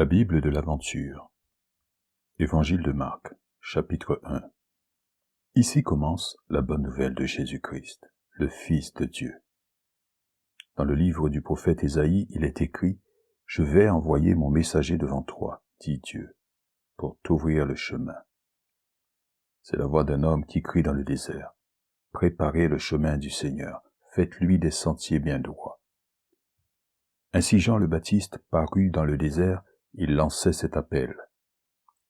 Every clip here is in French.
La Bible de l'aventure. Évangile de Marc, chapitre 1. Ici commence la bonne nouvelle de Jésus-Christ, le Fils de Dieu. Dans le livre du prophète Ésaïe, il est écrit « Je vais envoyer mon messager devant toi, dit Dieu, pour t'ouvrir le chemin. » C'est la voix d'un homme qui crie dans le désert. « Préparez le chemin du Seigneur, faites-lui des sentiers bien droits. » Ainsi Jean le Baptiste parut dans le désert, il lançait cet appel.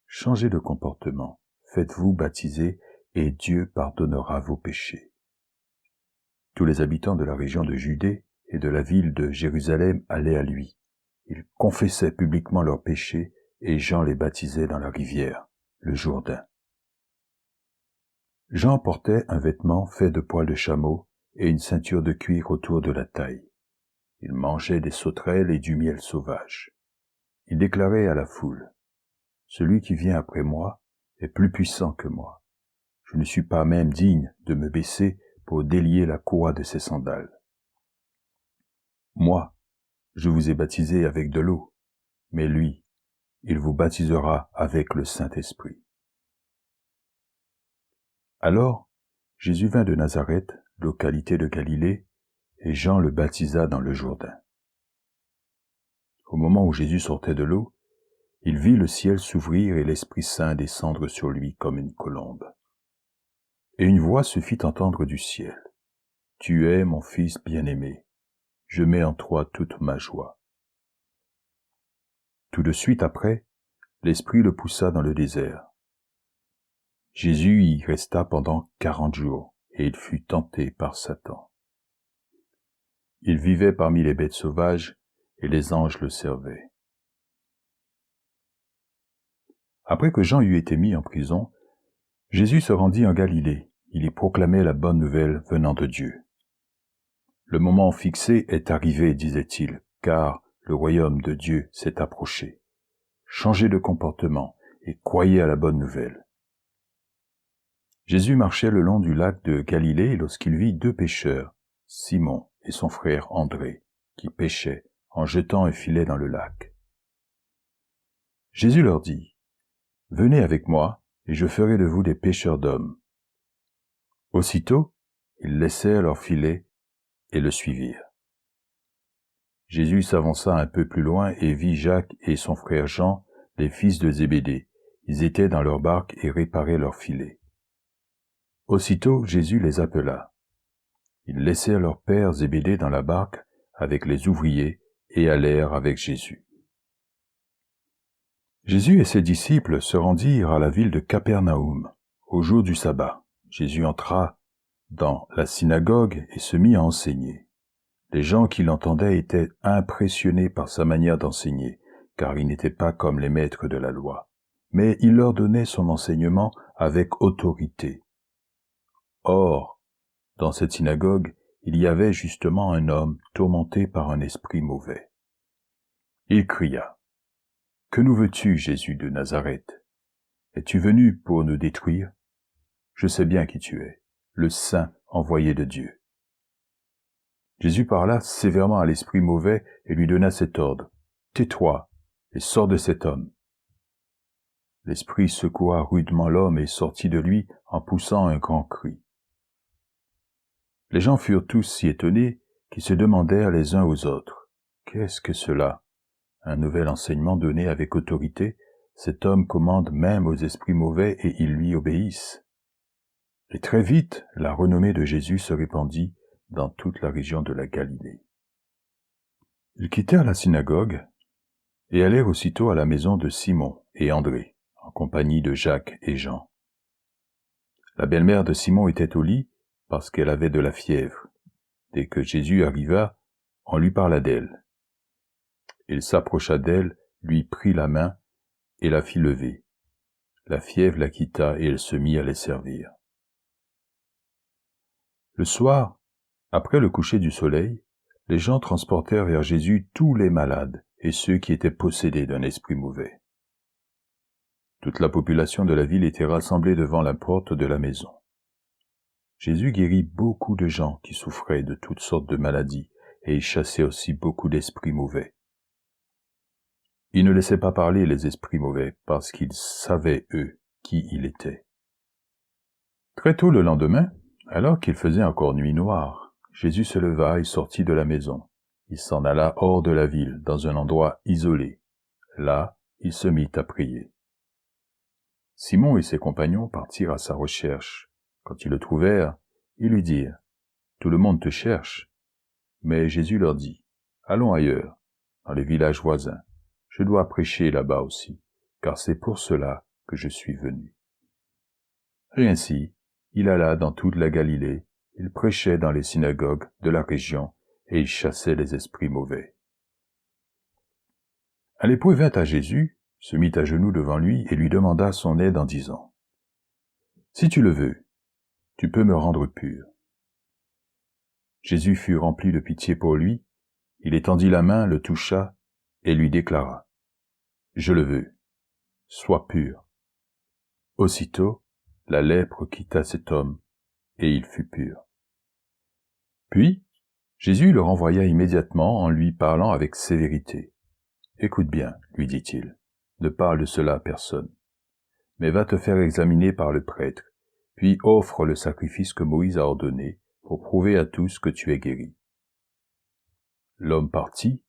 Changez de comportement, faites-vous baptiser, et Dieu pardonnera vos péchés. Tous les habitants de la région de Judée et de la ville de Jérusalem allaient à lui. Ils confessaient publiquement leurs péchés, et Jean les baptisait dans la rivière, le Jourdain. Jean portait un vêtement fait de poils de chameau et une ceinture de cuir autour de la taille. Il mangeait des sauterelles et du miel sauvage. Il déclarait à la foule, « Celui qui vient après moi est plus puissant que moi. Je ne suis pas même digne de me baisser pour délier la courroie de ses sandales. Moi, je vous ai baptisé avec de l'eau, mais lui, il vous baptisera avec le Saint-Esprit. » Alors, Jésus vint de Nazareth, localité de Galilée, et Jean le baptisa dans le Jourdain. Au moment où Jésus sortait de l'eau, il vit le ciel s'ouvrir et l'Esprit Saint descendre sur lui comme une colombe. Et une voix se fit entendre du ciel. « Tu es mon Fils bien-aimé, je mets en toi toute ma joie. » Tout de suite après, l'Esprit le poussa dans le désert. Jésus y resta pendant 40 jours, et il fut tenté par Satan. Il vivait parmi les bêtes sauvages, et les anges le servaient. Après que Jean eut été mis en prison, Jésus se rendit en Galilée. Il y proclamait la bonne nouvelle venant de Dieu. Le moment fixé est arrivé, disait-il, car le royaume de Dieu s'est approché. Changez de comportement et croyez à la bonne nouvelle. Jésus marchait le long du lac de Galilée lorsqu'il vit deux pêcheurs, Simon et son frère André, qui pêchaient en jetant un filet dans le lac. Jésus leur dit, « Venez avec moi, et je ferai de vous des pêcheurs d'hommes. » Aussitôt, ils laissèrent leur filet et le suivirent. Jésus s'avança un peu plus loin et vit Jacques et son frère Jean, les fils de Zébédée. Ils étaient dans leur barque et réparaient leur filet. Aussitôt, Jésus les appela. Ils laissèrent leur père Zébédée dans la barque avec les ouvriers et allèrent avec Jésus. Jésus et ses disciples se rendirent à la ville de Capernaum au jour du sabbat. Jésus entra dans la synagogue et se mit à enseigner. Les gens qui l'entendaient étaient impressionnés par sa manière d'enseigner, car il n'était pas comme les maîtres de la loi, mais il leur donnait son enseignement avec autorité. Or, dans cette synagogue, il y avait justement un homme tourmenté par un esprit mauvais. Il cria, « Que nous veux-tu, Jésus de Nazareth? Es-tu venu pour nous détruire? Je sais bien qui tu es, le Saint envoyé de Dieu. » Jésus parla sévèrement à l'esprit mauvais et lui donna cet ordre, « Tais-toi et sors de cet homme. » L'esprit secoua rudement l'homme et sortit de lui en poussant un grand cri. Les gens furent tous si étonnés qu'ils se demandèrent les uns aux autres, « Qu'est-ce que cela? Un nouvel enseignement donné avec autorité, cet homme commande même aux esprits mauvais et ils lui obéissent. » Et très vite, la renommée de Jésus se répandit dans toute la région de la Galilée. Ils quittèrent la synagogue et allèrent aussitôt à la maison de Simon et André, en compagnie de Jacques et Jean. La belle-mère de Simon était au lit parce qu'elle avait de la fièvre. Dès que Jésus arriva, on lui parla d'elle. Il s'approcha d'elle, lui prit la main et la fit lever. La fièvre la quitta et elle se mit à les servir. Le soir, après le coucher du soleil, les gens transportèrent vers Jésus tous les malades et ceux qui étaient possédés d'un esprit mauvais. Toute la population de la ville était rassemblée devant la porte de la maison. Jésus guérit beaucoup de gens qui souffraient de toutes sortes de maladies et il chassait aussi beaucoup d'esprits mauvais. Il ne laissait pas parler les esprits mauvais, parce qu'ils savaient, eux, qui il était. Très tôt le lendemain, alors qu'il faisait encore nuit noire, Jésus se leva et sortit de la maison. Il s'en alla hors de la ville, dans un endroit isolé. Là, il se mit à prier. Simon et ses compagnons partirent à sa recherche. Quand ils le trouvèrent, ils lui dirent, « Tout le monde te cherche. » Mais Jésus leur dit, « Allons ailleurs, dans les villages voisins. Je dois prêcher là-bas aussi, car c'est pour cela que je suis venu. » Et ainsi, il alla dans toute la Galilée, il prêchait dans les synagogues de la région, et il chassait les esprits mauvais. Un lépreux vint à Jésus, se mit à genoux devant lui et lui demanda son aide en disant, « Si tu le veux, tu peux me rendre pur. » Jésus fut rempli de pitié pour lui, il étendit la main, le toucha et lui déclara, « Je le veux, sois pur. » Aussitôt, la lèpre quitta cet homme, et il fut pur. Puis, Jésus le renvoya immédiatement en lui parlant avec sévérité. « Écoute bien, lui dit-il, ne parle de cela à personne, mais va te faire examiner par le prêtre, puis offre le sacrifice que Moïse a ordonné pour prouver à tous que tu es guéri. » L'homme partit,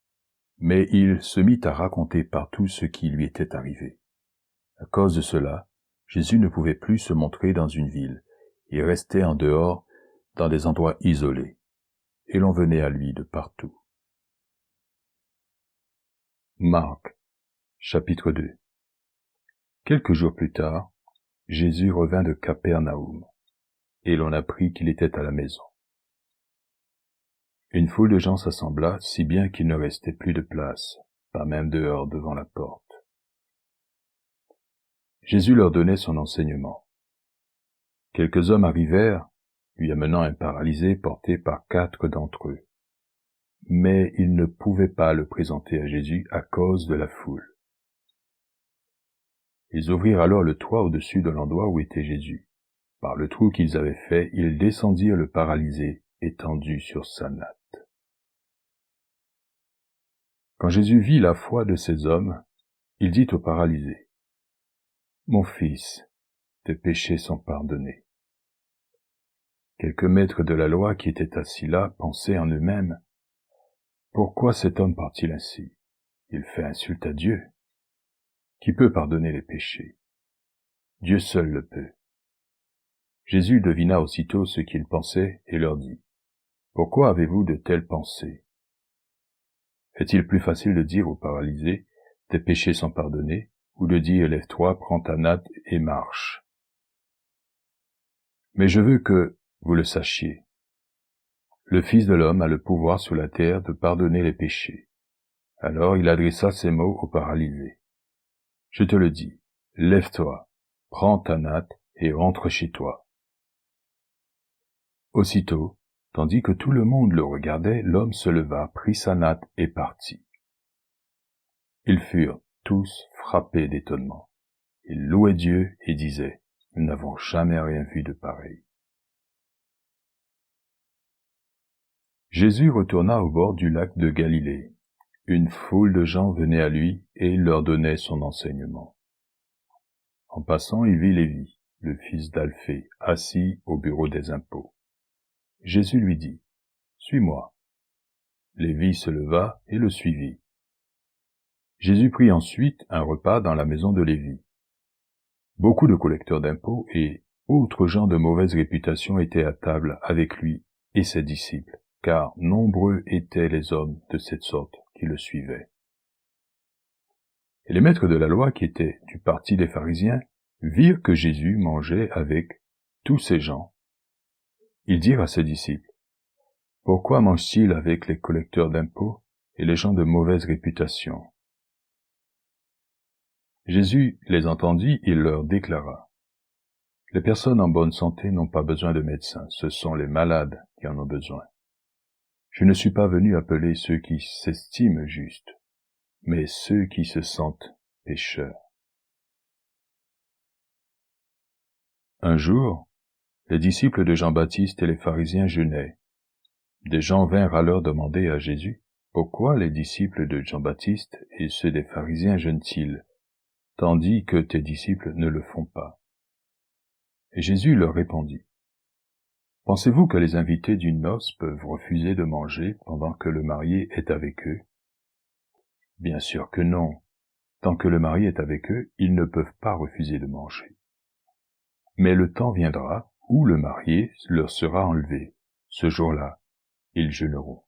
mais il se mit à raconter partout ce qui lui était arrivé. À cause de cela, Jésus ne pouvait plus se montrer dans une ville, il restait en dehors, dans des endroits isolés, et l'on venait à lui de partout. Marc, chapitre 2. Quelques jours plus tard, Jésus revint de Capernaum, et l'on apprit qu'il était à la maison. Une foule de gens s'assembla, si bien qu'il ne restait plus de place, pas même dehors devant la porte. Jésus leur donnait son enseignement. Quelques hommes arrivèrent, lui amenant un paralysé porté par 4 d'entre eux. Mais ils ne pouvaient pas le présenter à Jésus à cause de la foule. Ils ouvrirent alors le toit au-dessus de l'endroit où était Jésus. Par le trou qu'ils avaient fait, ils descendirent le paralysé, étendu sur sa natte. Quand Jésus vit la foi de ces hommes, il dit au paralysé, « Mon fils, tes péchés sont pardonnés. » Quelques maîtres de la loi qui étaient assis là pensaient en eux-mêmes, « Pourquoi cet homme part-il ainsi? Il fait insulte à Dieu. Qui peut pardonner les péchés? Dieu seul le peut. » Jésus devina aussitôt ce qu'ils pensaient et leur dit, « Pourquoi avez-vous de telles pensées? Est-il plus facile de dire au paralysé, « Tes péchés sont pardonnés » ou de dire, « Lève-toi, prends ta natte et marche » ? Mais je veux que vous le sachiez. Le Fils de l'homme a le pouvoir sur la terre de pardonner les péchés. Alors il adressa ces mots au paralysé. « Je te le dis, lève-toi, prends ta natte et rentre chez toi. » Aussitôt, tandis que tout le monde le regardait, l'homme se leva, prit sa natte et partit. Ils furent tous frappés d'étonnement. Ils louaient Dieu et disaient, « Nous n'avons jamais rien vu de pareil. » Jésus retourna au bord du lac de Galilée. Une foule de gens venait à lui et il leur donnait son enseignement. En passant, il vit Lévi, le fils d'Alphée, assis au bureau des impôts. Jésus lui dit, « Suis-moi. » Lévi se leva et le suivit. Jésus prit ensuite un repas dans la maison de Lévi. Beaucoup de collecteurs d'impôts et autres gens de mauvaise réputation étaient à table avec lui et ses disciples, car nombreux étaient les hommes de cette sorte qui le suivaient. Et les maîtres de la loi, qui étaient du parti des pharisiens, virent que Jésus mangeait avec tous ces gens. Ils dirent à ses disciples, « Pourquoi mange-t-il avec les collecteurs d'impôts et les gens de mauvaise réputation ?» Jésus les entendit, il leur déclara, « Les personnes en bonne santé n'ont pas besoin de médecins, ce sont les malades qui en ont besoin. Je ne suis pas venu appeler ceux qui s'estiment justes, mais ceux qui se sentent pécheurs. » Un jour, les disciples de Jean-Baptiste et les pharisiens jeûnaient. Des gens vinrent alors demander à Jésus, Pourquoi les disciples de Jean-Baptiste et ceux des pharisiens jeûnent-ils, tandis que tes disciples ne le font pas? Et Jésus leur répondit, pensez-vous que les invités d'une noce peuvent refuser de manger pendant que le marié est avec eux? Bien sûr que non. Tant que le marié est avec eux, ils ne peuvent pas refuser de manger. Mais le temps viendra où le marié leur sera enlevé. Ce jour-là, ils jeûneront.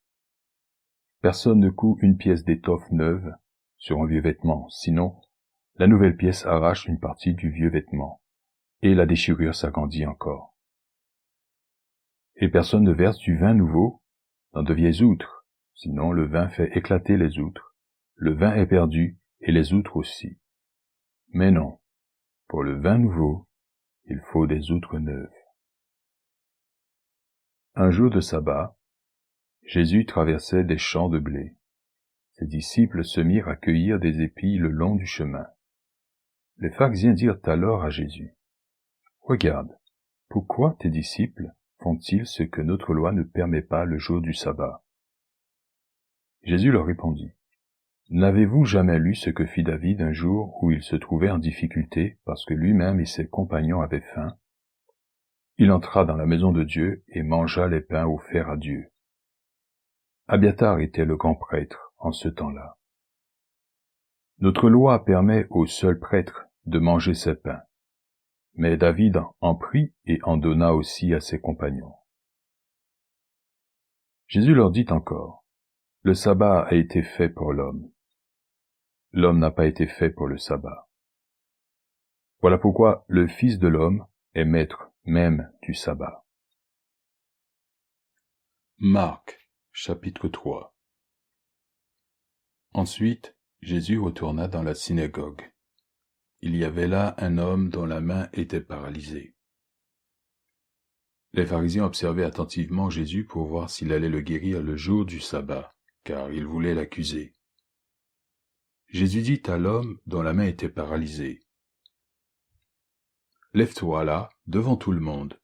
Personne ne coud une pièce d'étoffe neuve sur un vieux vêtement, sinon la nouvelle pièce arrache une partie du vieux vêtement, et la déchirure s'agrandit encore. Et personne ne verse du vin nouveau dans de vieilles outres, sinon le vin fait éclater les outres, le vin est perdu, et les outres aussi. Mais non, pour le vin nouveau, il faut des outres neuves. Un jour de sabbat, Jésus traversait des champs de blé. Ses disciples se mirent à cueillir des épis le long du chemin. Les pharisiens dirent alors à Jésus, « Regarde, pourquoi tes disciples font-ils ce que notre loi ne permet pas le jour du sabbat ?» Jésus leur répondit, « N'avez-vous jamais lu ce que fit David un jour où il se trouvait en difficulté parce que lui-même et ses compagnons avaient faim? Il entra dans la maison de Dieu et mangea les pains offerts à Dieu. Abiatar était le grand prêtre en ce temps-là. Notre loi permet au seul prêtre de manger ces pains, mais David en prit et en donna aussi à ses compagnons. » Jésus leur dit encore, « Le sabbat a été fait pour l'homme. L'homme n'a pas été fait pour le sabbat. Voilà pourquoi le Fils de l'homme est maître même du sabbat. » Marc, chapitre 3. Ensuite, Jésus retourna dans la synagogue. Il y avait là un homme dont la main était paralysée. Les pharisiens observaient attentivement Jésus pour voir s'il allait le guérir le jour du sabbat, car ils voulaient l'accuser. Jésus dit à l'homme dont la main était paralysée, « Lève-toi là, devant tout le monde. »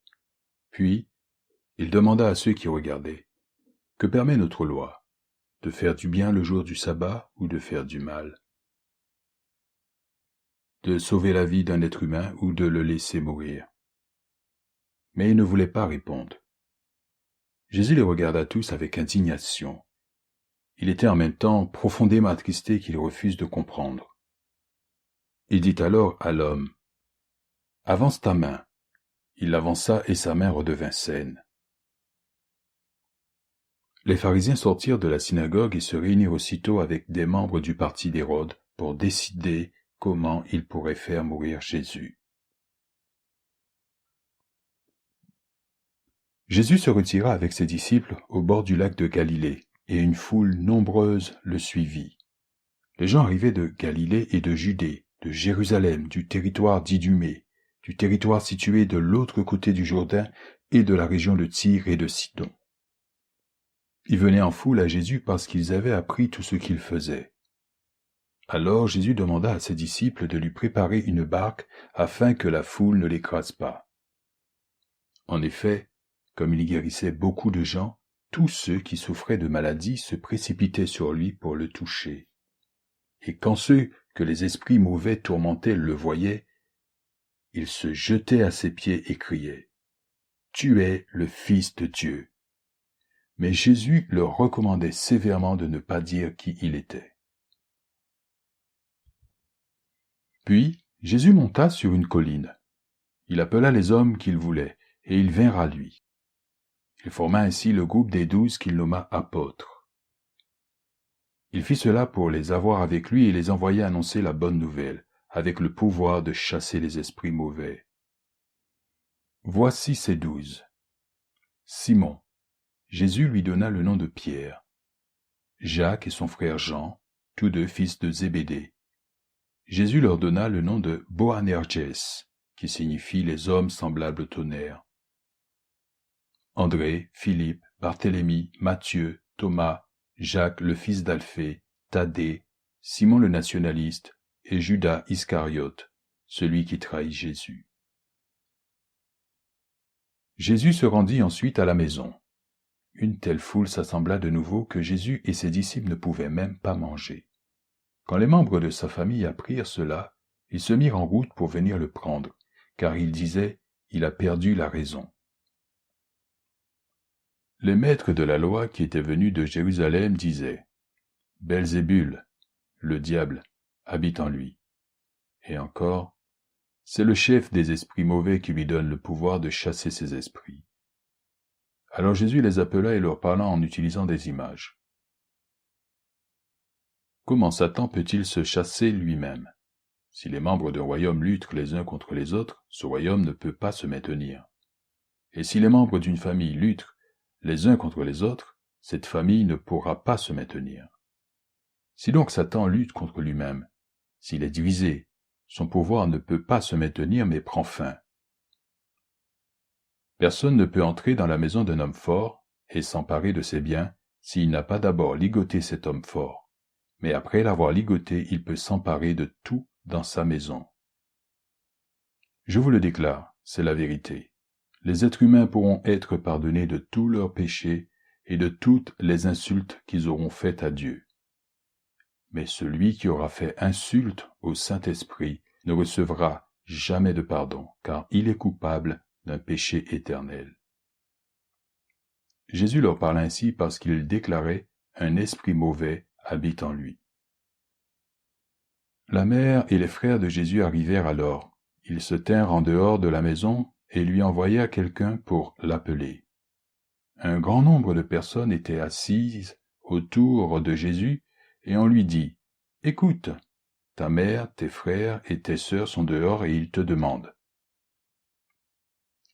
Puis, il demanda à ceux qui regardaient, « Que permet notre loi? De faire du bien le jour du sabbat ou de faire du mal? De sauver la vie d'un être humain ou de le laisser mourir? » Mais ils ne voulaient pas répondre. Jésus les regarda tous avec indignation. Il était en même temps profondément attristé qu'ils refusent de comprendre. Il dit alors à l'homme, « Avance ta main. » Il l'avança et sa main redevint saine. Les pharisiens sortirent de la synagogue et se réunirent aussitôt avec des membres du parti d'Hérode pour décider comment ils pourraient faire mourir Jésus. Jésus se retira avec ses disciples au bord du lac de Galilée, et une foule nombreuse le suivit. Les gens arrivaient de Galilée et de Judée, de Jérusalem, du territoire d'Idumée, du territoire situé de l'autre côté du Jourdain et de la région de Tyr et de Sidon. Ils venaient en foule à Jésus parce qu'ils avaient appris tout ce qu'il faisait. Alors Jésus demanda à ses disciples de lui préparer une barque afin que la foule ne l'écrase pas. En effet, comme il guérissait beaucoup de gens, tous ceux qui souffraient de maladies se précipitaient sur lui pour le toucher. Et quand ceux que les esprits mauvais tourmentaient le voyaient, ils se jetaient à ses pieds et criaient, « Tu es le Fils de Dieu. » Mais Jésus leur recommandait sévèrement de ne pas dire qui il était. Puis Jésus monta sur une colline. Il appela les hommes qu'il voulait, et ils vinrent à lui. Il forma ainsi le groupe des 12 qu'il nomma apôtres. Il fit cela pour les avoir avec lui et les envoya annoncer la bonne nouvelle, avec le pouvoir de chasser les esprits mauvais. Voici ces 12. Simon. Jésus lui donna le nom de Pierre. Jacques et son frère Jean, tous deux fils de Zébédée. Jésus leur donna le nom de Boanerges, qui signifie les hommes semblables au tonnerre. André, Philippe, Barthélemy, Matthieu, Thomas, Jacques le fils d'Alphée, Thaddée, Simon le nationaliste et Judas Iscariote, celui qui trahit Jésus. Jésus se rendit ensuite à la maison. une telle foule s'assembla de nouveau que Jésus et ses disciples ne pouvaient même pas manger. Quand les membres de sa famille apprirent cela, ils se mirent en route pour venir le prendre, car ils disaient, « Il a perdu la raison. » Les maîtres de la loi qui étaient venus de Jérusalem disaient, « Belzébul, le diable, habite en lui. » Et encore, « C'est le chef des esprits mauvais qui lui donne le pouvoir de chasser ces esprits. » Alors Jésus les appela et leur parla en utilisant des images. Comment Satan peut-il se chasser lui-même? Si les membres d'un royaume luttent les uns contre les autres, ce royaume ne peut pas se maintenir. Et si les membres d'une famille luttent les uns contre les autres, cette famille ne pourra pas se maintenir. Si donc Satan lutte contre lui-même, s'il est divisé, son pouvoir ne peut pas se maintenir mais prend fin. Personne ne peut entrer dans la maison d'un homme fort et s'emparer de ses biens s'il n'a pas d'abord ligoté cet homme fort. Mais après l'avoir ligoté, il peut s'emparer de tout dans sa maison. Je vous le déclare, c'est la vérité. Les êtres humains pourront être pardonnés de tous leurs péchés et de toutes les insultes qu'ils auront faites à Dieu. Mais celui qui aura fait insulte au Saint-Esprit ne recevra jamais de pardon, car il est coupable d'un péché éternel. Jésus leur parla ainsi parce qu'il déclarait « Un esprit mauvais habite en lui ». La mère et les frères de Jésus arrivèrent alors. Ils se tinrent en dehors de la maison et lui envoyèrent quelqu'un pour l'appeler. Un grand nombre de personnes étaient assises autour de Jésus et on lui dit, « Écoute, ta mère, tes frères et tes sœurs sont dehors et ils te demandent. »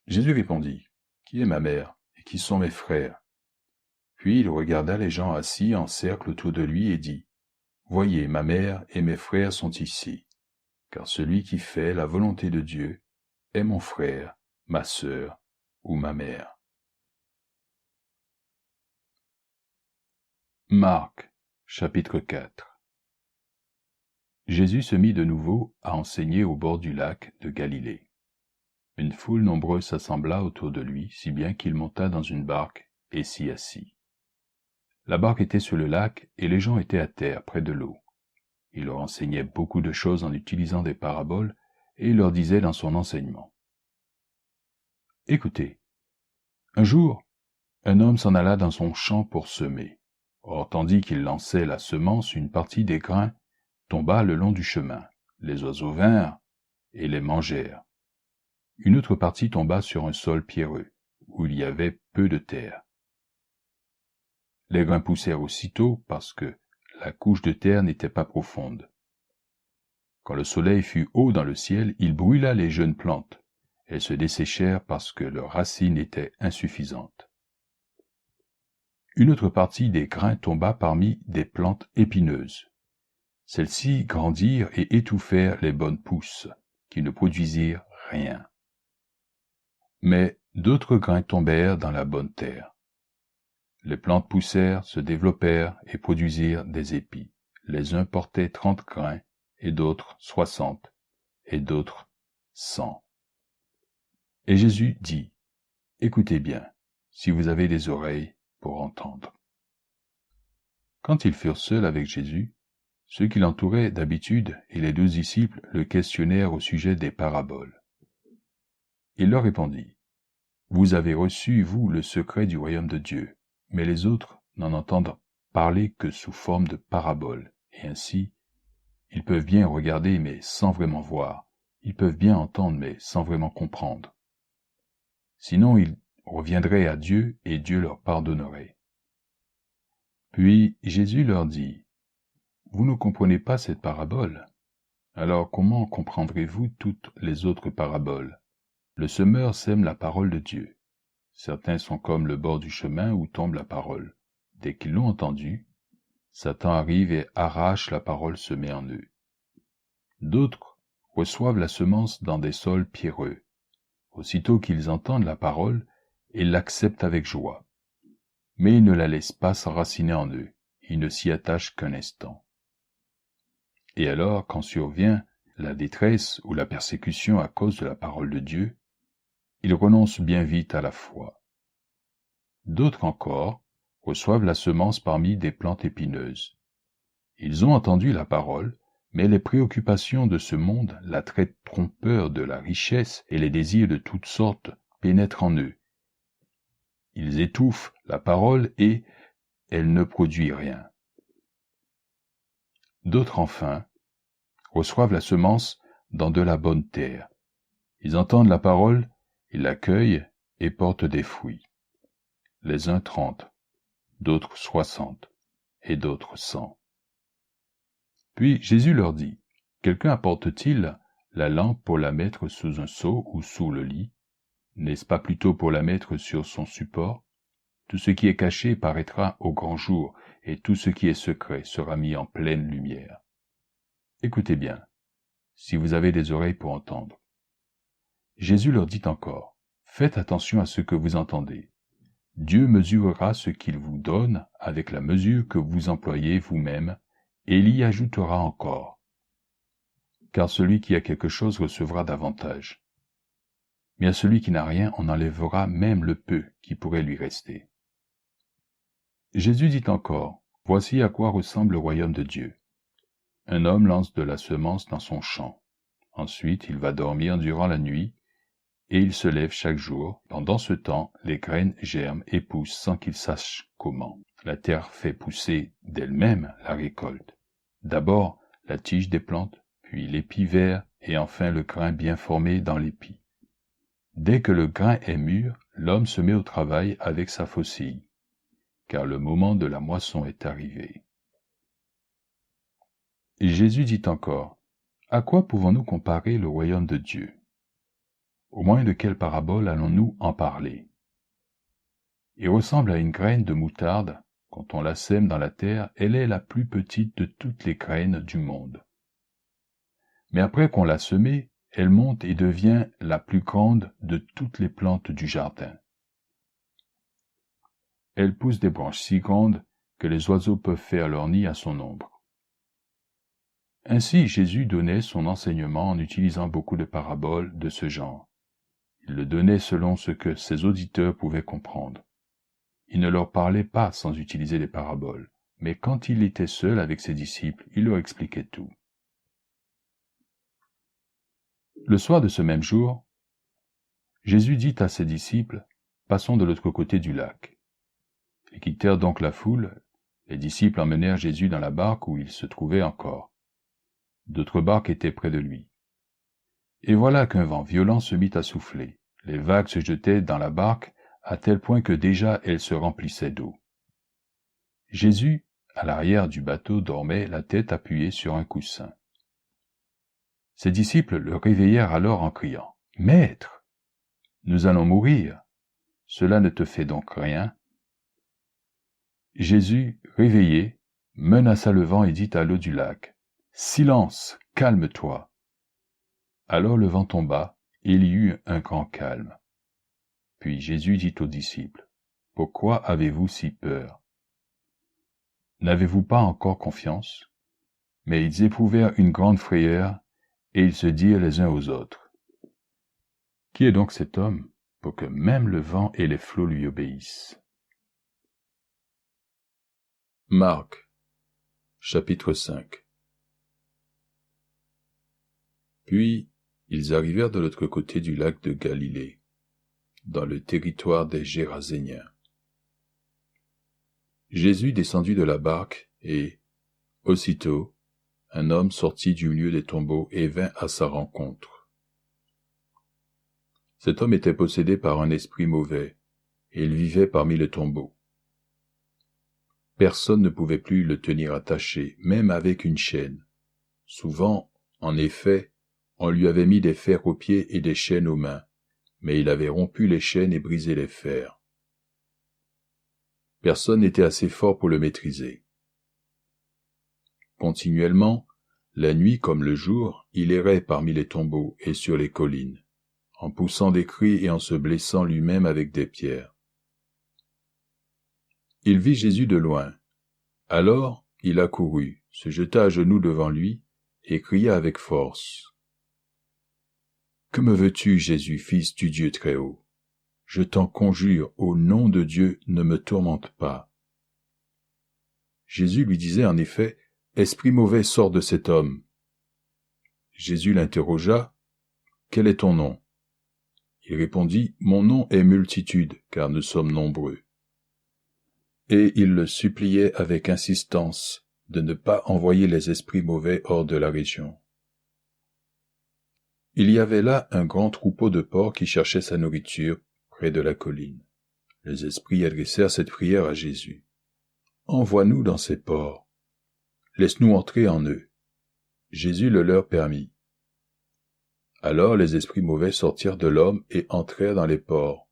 Jésus répondit, « Qui est ma mère et qui sont mes frères ?» Puis il regarda les gens assis en cercle autour de lui et dit, « Voyez, ma mère et mes frères sont ici, car celui qui fait la volonté de Dieu est mon frère, ma sœur ou ma mère. » Marc, chapitre 4. Jésus se mit de nouveau à enseigner au bord du lac de Galilée. Une foule nombreuse s'assembla autour de lui, si bien qu'il monta dans une barque et s'y assit. La barque était sur le lac et les gens étaient à terre, près de l'eau. Il leur enseignait beaucoup de choses en utilisant des paraboles et il leur disait dans son enseignement. Écoutez, un jour, un homme s'en alla dans son champ pour semer. Or, tandis qu'il lançait la semence, une partie des grains tomba le long du chemin. Les oiseaux vinrent et les mangèrent. Une autre partie tomba sur un sol pierreux, où il y avait peu de terre. Les grains poussèrent aussitôt parce que la couche de terre n'était pas profonde. Quand le soleil fut haut dans le ciel, il brûla les jeunes plantes. Elles se desséchèrent parce que leurs racines étaient insuffisantes. Une autre partie des grains tomba parmi des plantes épineuses. Celles-ci grandirent et étouffèrent les bonnes pousses, qui ne produisirent rien. Mais d'autres grains tombèrent dans la bonne terre. Les plantes poussèrent, se développèrent et produisirent des épis. Les uns portaient 30 grains, et d'autres 60, et d'autres 100. Et Jésus dit, « Écoutez bien, si vous avez des oreilles pour entendre. » Quand ils furent seuls avec Jésus, ceux qui l'entouraient d'habitude et les 12 disciples le questionnèrent au sujet des paraboles. Il leur répondit, « Vous avez reçu, vous, le secret du royaume de Dieu, mais les autres n'en entendent parler que sous forme de paraboles, et ainsi, ils peuvent bien regarder mais sans vraiment voir, ils peuvent bien entendre mais sans vraiment comprendre. Sinon ils reviendraient à Dieu et Dieu leur pardonnerait. » Puis Jésus leur dit, « Vous ne comprenez pas cette parabole? Alors comment comprendrez-vous toutes les autres paraboles? Le semeur sème la parole de Dieu. Certains sont comme le bord du chemin où tombe la parole. Dès qu'ils l'ont entendue, Satan arrive et arrache la parole semée en eux. D'autres reçoivent la semence dans des sols pierreux. Aussitôt qu'ils entendent la parole, ils l'acceptent avec joie. Mais ils ne la laissent pas s'enraciner en eux, ils ne s'y attachent qu'un instant. Et alors, quand survient la détresse ou la persécution à cause de la parole de Dieu, ils renoncent bien vite à la foi. D'autres encore reçoivent la semence parmi des plantes épineuses. Ils ont entendu la parole, mais les préoccupations de ce monde, l'attrait trompeur de la richesse et les désirs de toutes sortes pénètrent en eux. Ils étouffent la parole et elle ne produit rien. D'autres enfin reçoivent la semence dans de la bonne terre. Ils entendent la parole, ils l'accueillent et portent des fruits. Les uns 30, d'autres 60, et d'autres 100. Puis Jésus leur dit, « Quelqu'un apporte-t-il la lampe pour la mettre sous un seau ou sous le lit? N'est-ce pas plutôt pour la mettre sur son support? Tout ce qui est caché paraîtra au grand jour, et tout ce qui est secret sera mis en pleine lumière. » Écoutez bien, si vous avez des oreilles pour entendre. Jésus leur dit encore, « Faites attention à ce que vous entendez. Dieu mesurera ce qu'il vous donne avec la mesure que vous employez vous-même, et il y ajoutera encore. Car celui qui a quelque chose recevra davantage. Mais à celui qui n'a rien, on enlèvera même le peu qui pourrait lui rester. » Jésus dit encore, « Voici à quoi ressemble le royaume de Dieu. Un homme lance de la semence dans son champ. Ensuite, il va dormir durant la nuit, et il se lève chaque jour. Pendant ce temps, les graines germent et poussent sans qu'il sache comment. La terre fait pousser d'elle-même la récolte. D'abord, la tige des plantes, puis l'épi vert, et enfin le grain bien formé dans l'épi. Dès que le grain est mûr, l'homme se met au travail avec sa faucille, car le moment de la moisson est arrivé. » Et Jésus dit encore, « À quoi pouvons-nous comparer le royaume de Dieu? Au moyen de quelle parabole allons-nous en parler? Il ressemble à une graine de moutarde. Quand on la sème dans la terre, elle est la plus petite de toutes les graines du monde. Mais après qu'on l'a semée, elle monte et devient la plus grande de toutes les plantes du jardin. Elle pousse des branches si grandes que les oiseaux peuvent faire leur nid à son ombre. » Ainsi Jésus donnait son enseignement en utilisant beaucoup de paraboles de ce genre. Il le donnait selon ce que ses auditeurs pouvaient comprendre. Il ne leur parlait pas sans utiliser des paraboles, mais quand il était seul avec ses disciples, il leur expliquait tout. Le soir de ce même jour, Jésus dit à ses disciples, « Passons de l'autre côté du lac. » Ils quittèrent donc la foule. Les disciples emmenèrent Jésus dans la barque où il se trouvait encore. D'autres barques étaient près de lui. Et voilà qu'un vent violent se mit à souffler. Les vagues se jetaient dans la barque à tel point que déjà elle se remplissait d'eau. Jésus, à l'arrière du bateau, dormait, la tête appuyée sur un coussin. Ses disciples le réveillèrent alors en criant, « Maître, nous allons mourir. Cela ne te fait donc rien? » Jésus, réveillé, menaça le vent et dit à l'eau du lac, « Silence, calme-toi. » Alors le vent tomba, et il y eut un grand calme. Puis Jésus dit aux disciples, « Pourquoi avez-vous si peur? N'avez-vous pas encore confiance? » Mais ils éprouvèrent une grande frayeur, et ils se dirent les uns aux autres, « Qui est donc cet homme pour que même le vent et les flots lui obéissent? » Marc, chapitre 5. Puis ils arrivèrent de l'autre côté du lac de Galilée, dans le territoire des Géraséniens. Jésus descendit de la barque, et, aussitôt, un homme sortit du milieu des tombeaux et vint à sa rencontre. Cet homme était possédé par un esprit mauvais, et il vivait parmi les tombeaux. Personne ne pouvait plus le tenir attaché, même avec une chaîne. Souvent, en effet, on lui avait mis des fers aux pieds et des chaînes aux mains, mais il avait rompu les chaînes et brisé les fers. Personne n'était assez fort pour le maîtriser. Continuellement, la nuit comme le jour, il errait parmi les tombeaux et sur les collines, en poussant des cris et en se blessant lui-même avec des pierres. Il vit Jésus de loin. Alors, il accourut, se jeta à genoux devant lui, et cria avec force. « Que me veux-tu, Jésus, fils du Dieu très haut? je t'en conjure, au nom de Dieu, ne me tourmente pas. » Jésus lui disait en effet, « Esprit mauvais, sors de cet homme. » Jésus l'interrogea, « Quel est ton nom ?» Il répondit, « Mon nom est multitude, car nous sommes nombreux. » Et il le suppliait avec insistance de ne pas envoyer les esprits mauvais hors de la région. Il y avait là un grand troupeau de porcs qui cherchait sa nourriture près de la colline. Les esprits adressèrent cette prière à Jésus. « Envoie-nous dans ces porcs. Laisse-nous entrer en eux. » Jésus le leur permit. Alors les esprits mauvais sortirent de l'homme et entrèrent dans les porcs.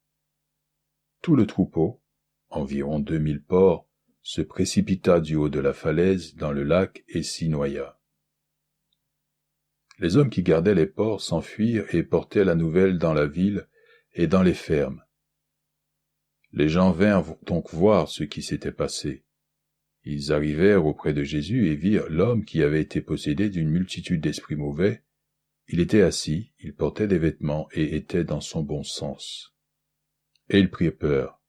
Tout le troupeau, environ 2000 porcs, se précipita du haut de la falaise dans le lac et s'y noya. Les hommes qui gardaient les porcs s'enfuirent et portaient la nouvelle dans la ville et dans les fermes. Les gens vinrent donc voir ce qui s'était passé. Ils arrivèrent auprès de Jésus et virent l'homme qui avait été possédé d'une multitude d'esprits mauvais. Il était assis, il portait des vêtements et était dans son bon sens. Et ils prirent peur.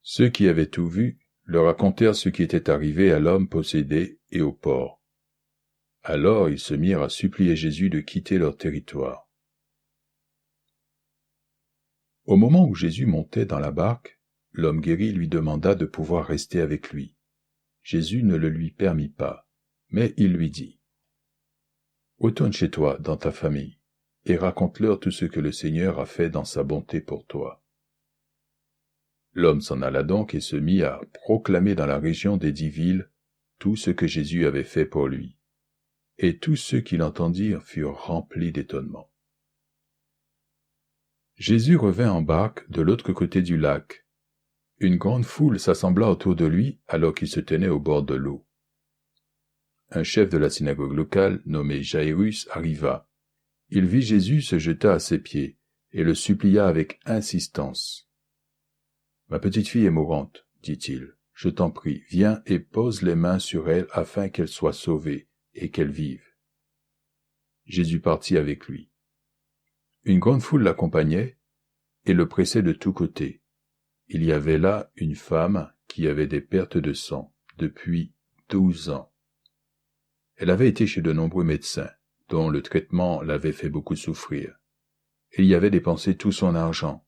Ceux qui avaient tout vu leur racontèrent ce qui était arrivé à l'homme possédé et aux porcs. Alors ils se mirent à supplier Jésus de quitter leur territoire. Au moment où Jésus montait dans la barque, l'homme guéri lui demanda de pouvoir rester avec lui. Jésus ne le lui permit pas, mais il lui dit, « Retourne chez toi, dans ta famille, et raconte-leur tout ce que le Seigneur a fait dans sa bonté pour toi. » L'homme s'en alla donc et se mit à proclamer dans la région des 10 villes tout ce que Jésus avait fait pour lui. Et tous ceux qui l'entendirent furent remplis d'étonnement. Jésus revint en barque de l'autre côté du lac. Une grande foule s'assembla autour de lui alors qu'il se tenait au bord de l'eau. Un chef de la synagogue locale, nommé Jairus, arriva. Il vit Jésus, se jeta à ses pieds et le supplia avec insistance. « Ma petite fille est mourante, dit-il. Je t'en prie, viens et pose les mains sur elle afin qu'elle soit sauvée et qu'elle vive. » Jésus partit avec lui. Une grande foule l'accompagnait et le pressait de tous côtés. Il y avait là une femme qui avait des pertes de sang depuis 12 ans. Elle avait été chez de nombreux médecins, dont le traitement l'avait fait beaucoup souffrir. Elle y avait dépensé tout son argent,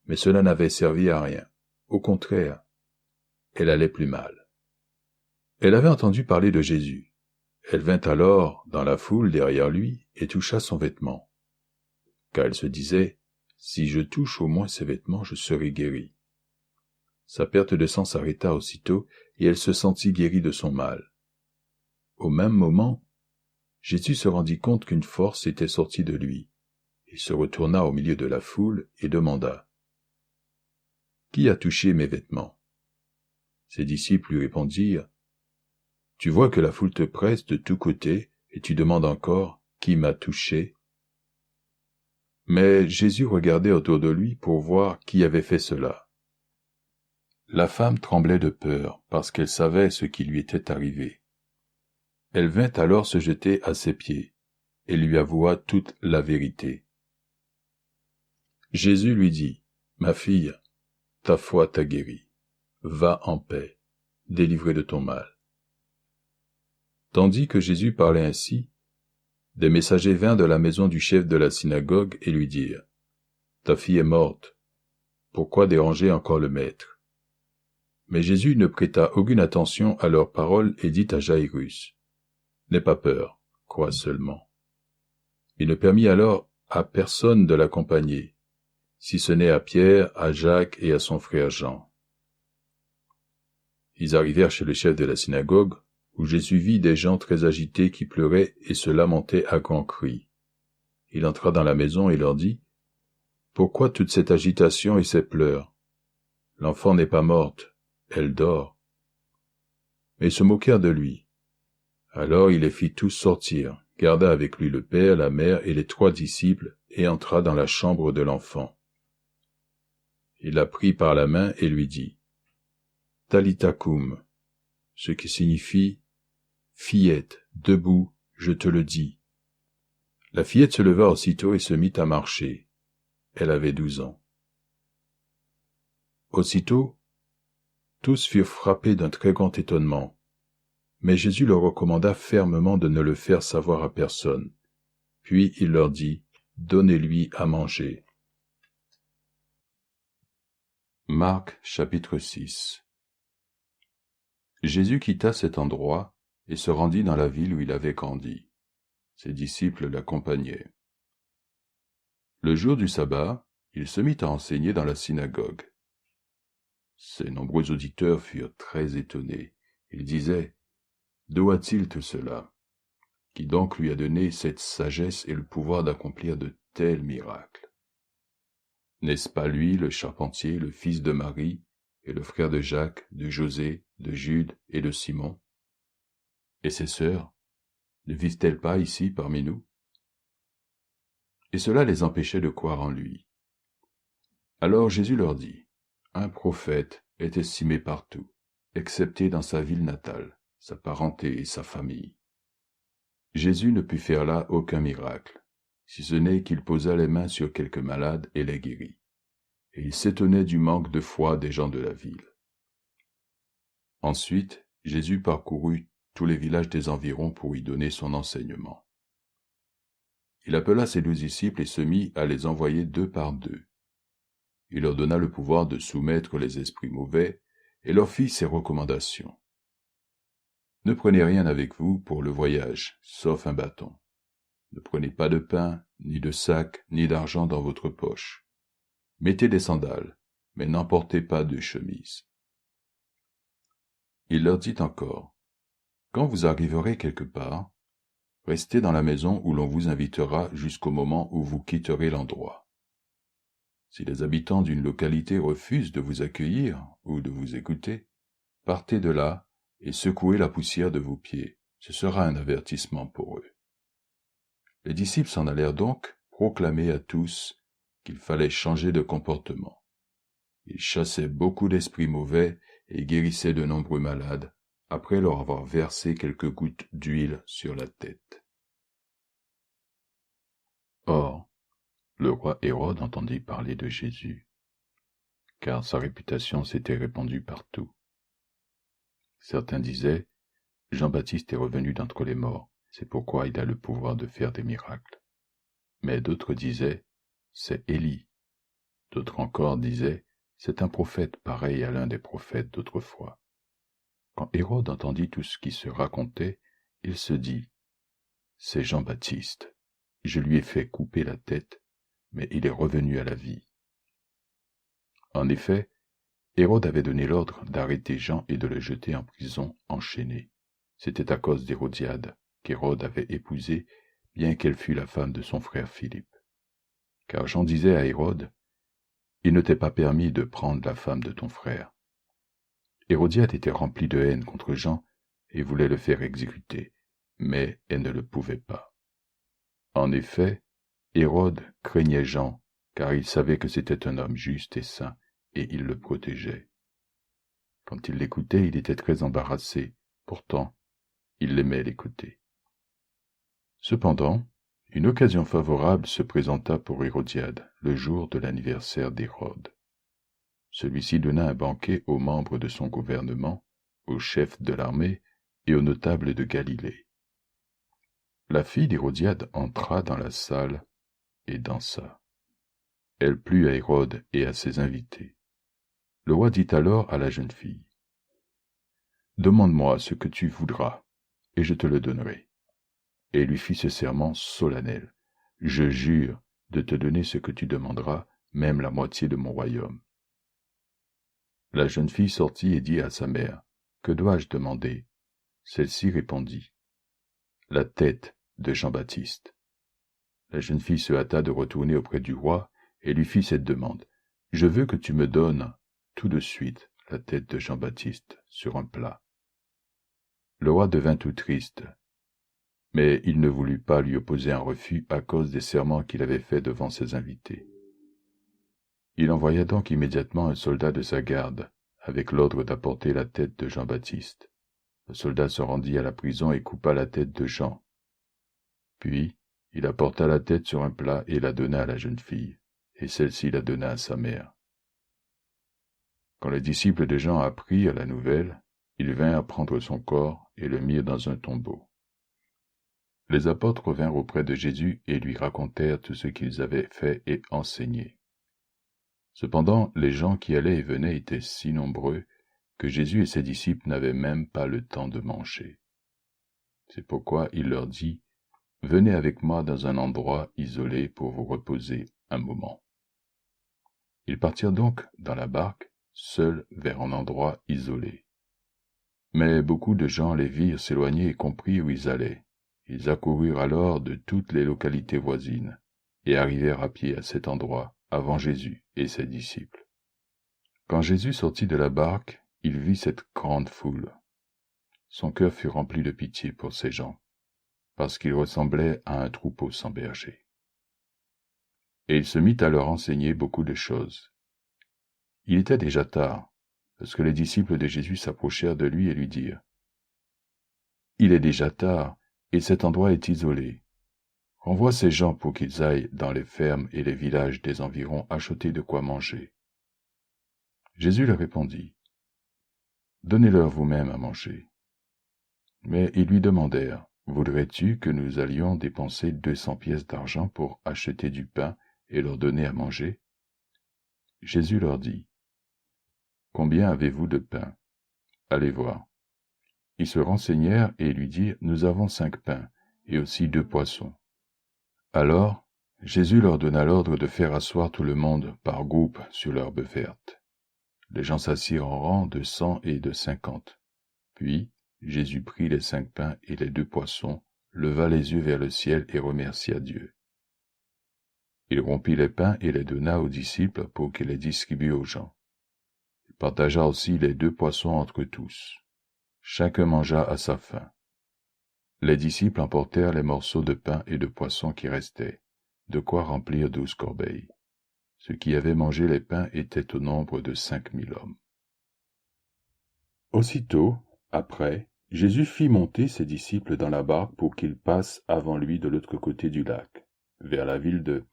mais cela n'avait servi à rien. Au contraire, elle allait plus mal. Elle avait entendu parler de Jésus. Elle vint alors dans la foule derrière lui et toucha son vêtement. Car elle se disait, « Si je touche au moins ses vêtements, je serai guérie. » Sa perte de sang s'arrêta aussitôt et elle se sentit guérie de son mal. Au même moment, Jésus se rendit compte qu'une force était sortie de lui. Il se retourna au milieu de la foule et demanda, « Qui a touché mes vêtements ?» Ses disciples lui répondirent, « Tu vois que la foule te presse de tous côtés et tu demandes encore, « Qui m'a touché ?» Mais Jésus regardait autour de lui pour voir qui avait fait cela. La femme tremblait de peur parce qu'elle savait ce qui lui était arrivé. Elle vint alors se jeter à ses pieds et lui avoua toute la vérité. Jésus lui dit, « Ma fille, ta foi t'a guérie. Va en paix, délivrée de ton mal. » Tandis que Jésus parlait ainsi, des messagers vinrent de la maison du chef de la synagogue et lui dirent, « Ta fille est morte. Pourquoi déranger encore le maître ?» Mais Jésus ne prêta aucune attention à leurs paroles et dit à Jairus, « N'aie pas peur, crois seulement. » Il ne permit alors à personne de l'accompagner, si ce n'est à Pierre, à Jacques et à son frère Jean. Ils arrivèrent chez le chef de la synagogue, où Jésus vit des gens très agités qui pleuraient et se lamentaient à grands cris. Il entra dans la maison et leur dit, « Pourquoi toute cette agitation et ces pleurs? L'enfant n'est pas morte, elle dort. » Mais ils se moquèrent de lui. Alors il les fit tous sortir, garda avec lui le père, la mère et les 3 disciples, et entra dans la chambre de l'enfant. Il la prit par la main et lui dit, « Talitha koum », ce qui signifie « Fillette, debout, je te le dis. » La fillette se leva aussitôt et se mit à marcher. Elle avait 12 ans. Aussitôt, tous furent frappés d'un très grand étonnement. Mais Jésus leur recommanda fermement de ne le faire savoir à personne. Puis il leur dit, « Donnez-lui à manger. » Marc chapitre 6. Jésus quitta cet endroit et se rendit dans la ville où il avait grandi. Ses disciples l'accompagnaient. Le jour du sabbat, il se mit à enseigner dans la synagogue. Ses nombreux auditeurs furent très étonnés. Ils disaient, « D'où a-t-il tout cela? Qui donc lui a donné cette sagesse et le pouvoir d'accomplir de tels miracles? N'est-ce pas lui, le charpentier, le fils de Marie, et le frère de Jacques, de José, de Jude et de Simon? Et ses sœurs, ne vivent-elles pas ici parmi nous? » Et cela les empêchait de croire en lui. Alors Jésus leur dit, « Un prophète est estimé partout, excepté dans sa ville natale, sa parenté et sa famille. » Jésus ne put faire là aucun miracle, si ce n'est qu'il posa les mains sur quelques malades et les guérit. Et il s'étonnait du manque de foi des gens de la ville. Ensuite, Jésus parcourut tous les villages des environs pour y donner son enseignement. Il appela ses 12 disciples et se mit à les envoyer 2 par 2. Il leur donna le pouvoir de soumettre les esprits mauvais et leur fit ces recommandations. Ne prenez rien avec vous pour le voyage, sauf un bâton. Ne prenez pas de pain, ni de sac, ni d'argent dans votre poche. Mettez des sandales, mais n'emportez pas de chemise. Il leur dit encore, « Quand vous arriverez quelque part, restez dans la maison où l'on vous invitera jusqu'au moment où vous quitterez l'endroit. Si les habitants d'une localité refusent de vous accueillir ou de vous écouter, partez de là et secouez la poussière de vos pieds. Ce sera un avertissement pour eux. » Les disciples s'en allèrent donc proclamer à tous qu'il fallait changer de comportement. Ils chassaient beaucoup d'esprits mauvais et guérissaient de nombreux malades, après leur avoir versé quelques gouttes d'huile sur la tête. Or, le roi Hérode entendit parler de Jésus, car sa réputation s'était répandue partout. Certains disaient, « Jean-Baptiste est revenu d'entre les morts, c'est pourquoi il a le pouvoir de faire des miracles. » Mais d'autres disaient, « C'est Élie. » D'autres encore disaient, « C'est un prophète pareil à l'un des prophètes d'autrefois. » Quand Hérode entendit tout ce qui se racontait, il se dit, « C'est Jean-Baptiste. Je lui ai fait couper la tête, mais il est revenu à la vie. » En effet, Hérode avait donné l'ordre d'arrêter Jean et de le jeter en prison enchaîné. C'était à cause d'Hérodiade qu'Hérode avait épousée, bien qu'elle fût la femme de son frère Philippe. Car Jean disait à Hérode, « Il ne t'est pas permis de prendre la femme de ton frère. » Hérodiade était remplie de haine contre Jean et voulait le faire exécuter, mais elle ne le pouvait pas. En effet, Hérode craignait Jean, car il savait que c'était un homme juste et saint, et il le protégeait. Quand il l'écoutait, il était très embarrassé, pourtant, il l'aimait l'écouter. Cependant, une occasion favorable se présenta pour Hérodiade, le jour de l'anniversaire d'Hérode. Celui-ci donna un banquet aux membres de son gouvernement, aux chefs de l'armée et aux notables de Galilée. La fille d'Hérodiade entra dans la salle et dansa. Elle plut à Hérode et à ses invités. Le roi dit alors à la jeune fille, « Demande-moi ce que tu voudras, et je te le donnerai. » Et lui fit ce serment solennel, « Je jure de te donner ce que tu demanderas, même la moitié de mon royaume. » La jeune fille sortit et dit à sa mère, « Que dois-je demander ?» Celle-ci répondit, « La tête de Jean-Baptiste. » La jeune fille se hâta de retourner auprès du roi et lui fit cette demande, « Je veux que tu me donnes tout de suite la tête de Jean-Baptiste sur un plat. » Le roi devint tout triste, mais il ne voulut pas lui opposer un refus à cause des serments qu'il avait faits devant ses invités. Il envoya donc immédiatement un soldat de sa garde, avec l'ordre d'apporter la tête de Jean-Baptiste. Le soldat se rendit à la prison et coupa la tête de Jean. Puis, il apporta la tête sur un plat et la donna à la jeune fille, et celle-ci la donna à sa mère. Quand les disciples de Jean apprirent la nouvelle, ils vinrent prendre son corps et le mirent dans un tombeau. Les apôtres vinrent auprès de Jésus et lui racontèrent tout ce qu'ils avaient fait et enseigné. Cependant, les gens qui allaient et venaient étaient si nombreux que Jésus et ses disciples n'avaient même pas le temps de manger. C'est pourquoi il leur dit, « Venez avec moi dans un endroit isolé pour vous reposer un moment. » Ils partirent donc dans la barque, seuls vers un endroit isolé. Mais beaucoup de gens les virent s'éloigner et comprirent où ils allaient. Ils accoururent alors de toutes les localités voisines et arrivèrent à pied à cet endroit avant Jésus et ses disciples. Quand Jésus sortit de la barque, il vit cette grande foule. Son cœur fut rempli de pitié pour ces gens, parce qu'ils ressemblaient à un troupeau sans berger. Et il se mit à leur enseigner beaucoup de choses. Il était déjà tard, lorsque les disciples de Jésus s'approchèrent de lui et lui dirent, « Il est déjà tard, et cet endroit est isolé. Renvoie ces gens pour qu'ils aillent dans les fermes et les villages des environs acheter de quoi manger. » Jésus leur répondit, « Donnez-leur vous-même à manger. » Mais ils lui demandèrent, « Voudrais-tu que nous allions dépenser 200 pièces d'argent pour acheter du pain et leur donner à manger ?» Jésus leur dit, « Combien avez-vous de pain? Allez voir. » Ils se renseignèrent et lui dirent, « Nous avons 5 pains et aussi 2 poissons. » Alors, Jésus leur donna l'ordre de faire asseoir tout le monde par groupe sur l'herbe verte. Les gens s'assirent en rang de 100 et de 50. Puis, Jésus prit les 5 pains et les 2 poissons, leva les yeux vers le ciel et remercia Dieu. Il rompit les pains et les donna aux disciples pour qu'ils les distribuent aux gens. Il partagea aussi les 2 poissons entre tous. Chacun mangea à sa faim. Les disciples emportèrent les morceaux de pain et de poisson qui restaient, de quoi remplir 12 corbeilles. Ceux qui avaient mangé les pains étaient au nombre de 5000 hommes. Aussitôt, après, Jésus fit monter ses disciples dans la barque pour qu'ils passent avant lui de l'autre côté du lac, vers la ville de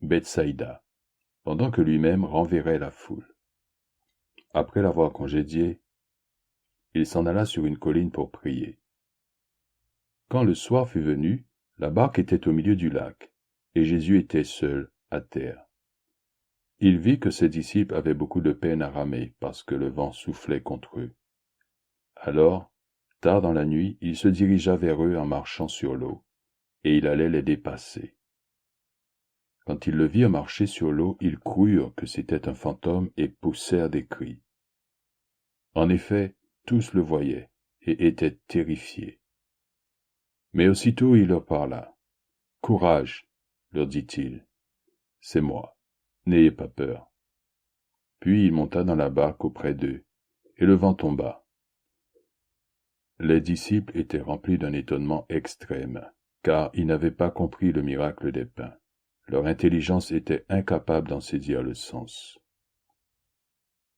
Bethsaïda, pendant que lui-même renverrait la foule. Après l'avoir congédié, il s'en alla sur une colline pour prier. Quand le soir fut venu, la barque était au milieu du lac, et Jésus était seul à terre. Il vit que ses disciples avaient beaucoup de peine à ramer parce que le vent soufflait contre eux. Alors, tard dans la nuit, il se dirigea vers eux en marchant sur l'eau, et il allait les dépasser. Quand ils le virent marcher sur l'eau, ils crurent que c'était un fantôme et poussèrent des cris. En effet, tous le voyaient et étaient terrifiés. Mais aussitôt il leur parla. « Courage, leur dit-il, c'est moi, n'ayez pas peur. » Puis il monta dans la barque auprès d'eux, et le vent tomba. Les disciples étaient remplis d'un étonnement extrême, car ils n'avaient pas compris le miracle des pains. Leur intelligence était incapable d'en saisir le sens.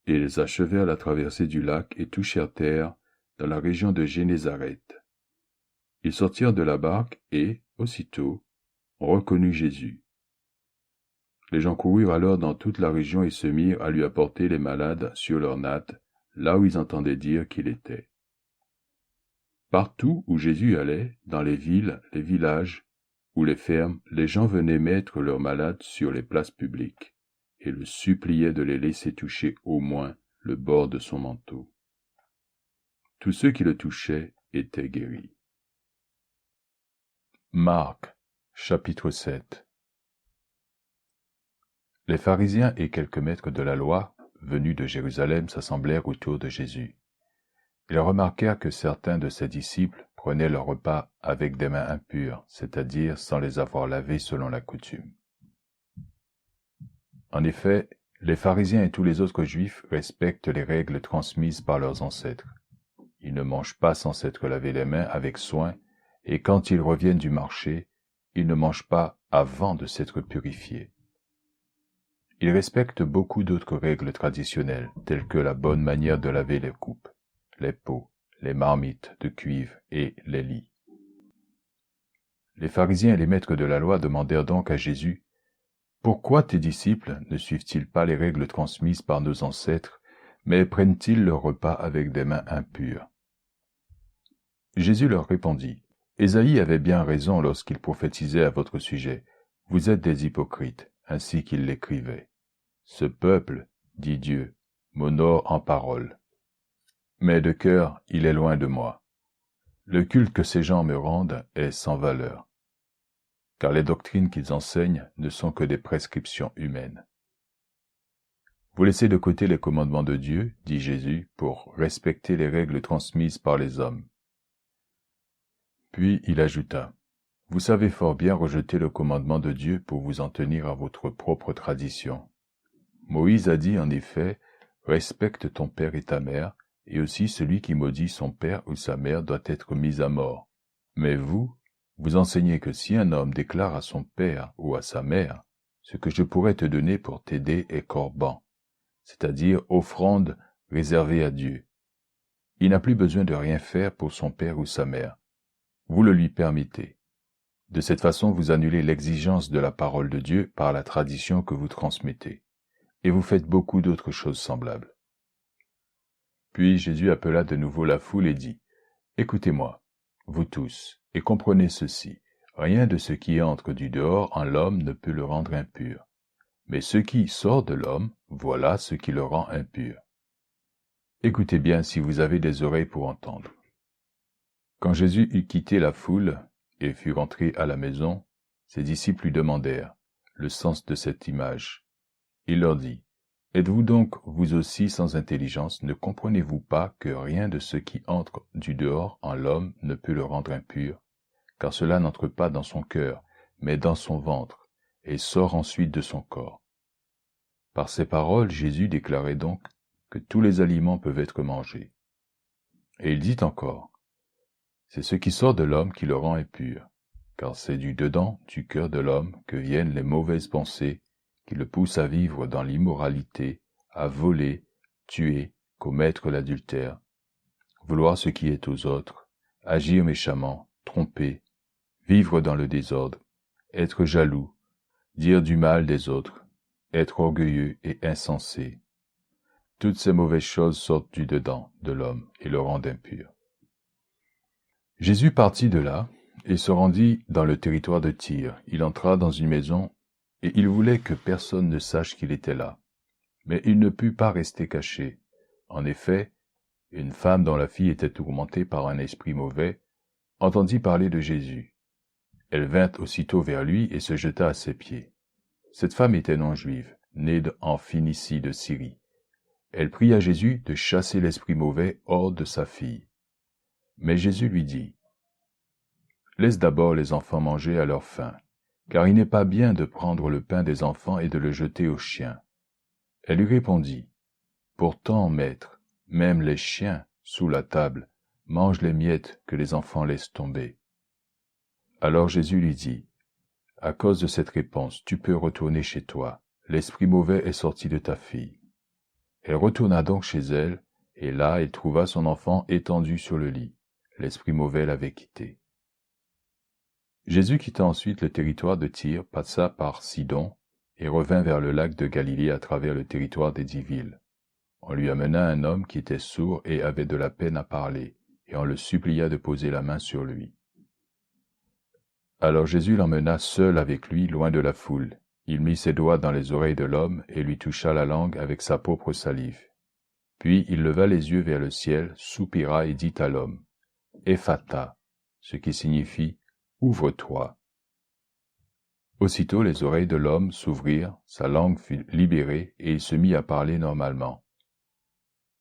Ils achevèrent la traversée du lac et touchèrent terre dans la région de Génézareth. Ils sortirent de la barque et, aussitôt, on reconnut Jésus. Les gens coururent alors dans toute la région et se mirent à lui apporter les malades sur leurs nattes, là où ils entendaient dire qu'il était. Partout où Jésus allait, dans les villes, les villages ou les fermes, les gens venaient mettre leurs malades sur les places publiques et le suppliaient de les laisser toucher au moins le bord de son manteau. Tous ceux qui le touchaient étaient guéris. Marc, chapitre 7. Les pharisiens et quelques maîtres de la loi, venus de Jérusalem, s'assemblèrent autour de Jésus. Ils remarquèrent que certains de ses disciples prenaient leur repas avec des mains impures, c'est-à-dire sans les avoir lavées selon la coutume. En effet, les pharisiens et tous les autres juifs respectent les règles transmises par leurs ancêtres. Ils ne mangent pas sans s'être lavé les mains avec soin, et quand ils reviennent du marché, ils ne mangent pas avant de s'être purifiés. Ils respectent beaucoup d'autres règles traditionnelles, telles que la bonne manière de laver les coupes, les pots, les marmites de cuivre et les lits. Les pharisiens et les maîtres de la loi demandèrent donc à Jésus, « Pourquoi tes disciples ne suivent-ils pas les règles transmises par nos ancêtres, mais prennent-ils leur repas avec des mains impures? » Jésus leur répondit, « Ésaïe avait bien raison lorsqu'il prophétisait à votre sujet. Vous êtes des hypocrites, ainsi qu'il l'écrivait. Ce peuple, dit Dieu, m'honore en parole, mais de cœur il est loin de moi. Le culte que ces gens me rendent est sans valeur, car les doctrines qu'ils enseignent ne sont que des prescriptions humaines. » Vous laissez de côté les commandements de Dieu, dit Jésus, pour respecter les règles transmises par les hommes. Puis il ajouta, « Vous savez fort bien rejeter le commandement de Dieu pour vous en tenir à votre propre tradition. Moïse a dit en effet, « Respecte ton père et ta mère, et aussi celui qui maudit son père ou sa mère doit être mis à mort. » Mais vous, vous enseignez que si un homme déclare à son père ou à sa mère, « Ce que je pourrais te donner pour t'aider est corban », c'est-à-dire offrande réservée à Dieu. Il n'a plus besoin de rien faire pour son père ou sa mère. Vous le lui permettez. De cette façon, vous annulez l'exigence de la parole de Dieu par la tradition que vous transmettez. Et vous faites beaucoup d'autres choses semblables. Puis Jésus appela de nouveau la foule et dit, « Écoutez-moi, vous tous, et comprenez ceci. Rien de ce qui entre du dehors en l'homme ne peut le rendre impur. Mais ce qui sort de l'homme, voilà ce qui le rend impur. Écoutez bien si vous avez des oreilles pour entendre. » Quand Jésus eut quitté la foule et fut rentré à la maison, ses disciples lui demandèrent le sens de cette image. Il leur dit, « Êtes-vous donc, vous aussi, sans intelligence, ne comprenez-vous pas que rien de ce qui entre du dehors en l'homme ne peut le rendre impur, car cela n'entre pas dans son cœur, mais dans son ventre, et sort ensuite de son corps. » Par ces paroles, Jésus déclarait donc que tous les aliments peuvent être mangés. Et il dit encore, « C'est ce qui sort de l'homme qui le rend impur, car c'est du dedans du cœur de l'homme que viennent les mauvaises pensées qui le poussent à vivre dans l'immoralité, à voler, tuer, commettre l'adultère, vouloir ce qui est aux autres, agir méchamment, tromper, vivre dans le désordre, être jaloux, dire du mal des autres, être orgueilleux et insensé. Toutes ces mauvaises choses sortent du dedans de l'homme et le rendent impur. » Jésus partit de là et se rendit dans le territoire de Tyr. Il entra dans une maison et il voulait que personne ne sache qu'il était là. Mais il ne put pas rester caché. En effet, une femme dont la fille était tourmentée par un esprit mauvais entendit parler de Jésus. Elle vint aussitôt vers lui et se jeta à ses pieds. Cette femme était non-juive, née en Phénicie de Syrie. Elle pria Jésus de chasser l'esprit mauvais hors de sa fille. Mais Jésus lui dit, « Laisse d'abord les enfants manger à leur faim, car il n'est pas bien de prendre le pain des enfants et de le jeter aux chiens. » Elle lui répondit, « Pourtant, maître, même les chiens, sous la table, mangent les miettes que les enfants laissent tomber. » Alors Jésus lui dit, « À cause de cette réponse, tu peux retourner chez toi. L'esprit mauvais est sorti de ta fille. » Elle retourna donc chez elle, et là elle trouva son enfant étendu sur le lit. L'esprit mauvais l'avait quitté. Jésus quitta ensuite le territoire de Tyr, passa par Sidon, et revint vers le lac de Galilée à travers le territoire des 10 villes. On lui amena un homme qui était sourd et avait de la peine à parler, et on le supplia de poser la main sur lui. Alors Jésus l'emmena seul avec lui, loin de la foule. Il mit ses doigts dans les oreilles de l'homme et lui toucha la langue avec sa propre salive. Puis il leva les yeux vers le ciel, soupira et dit à l'homme, « Ephata », ce qui signifie « Ouvre-toi ». Aussitôt les oreilles de l'homme s'ouvrirent, sa langue fut libérée et il se mit à parler normalement.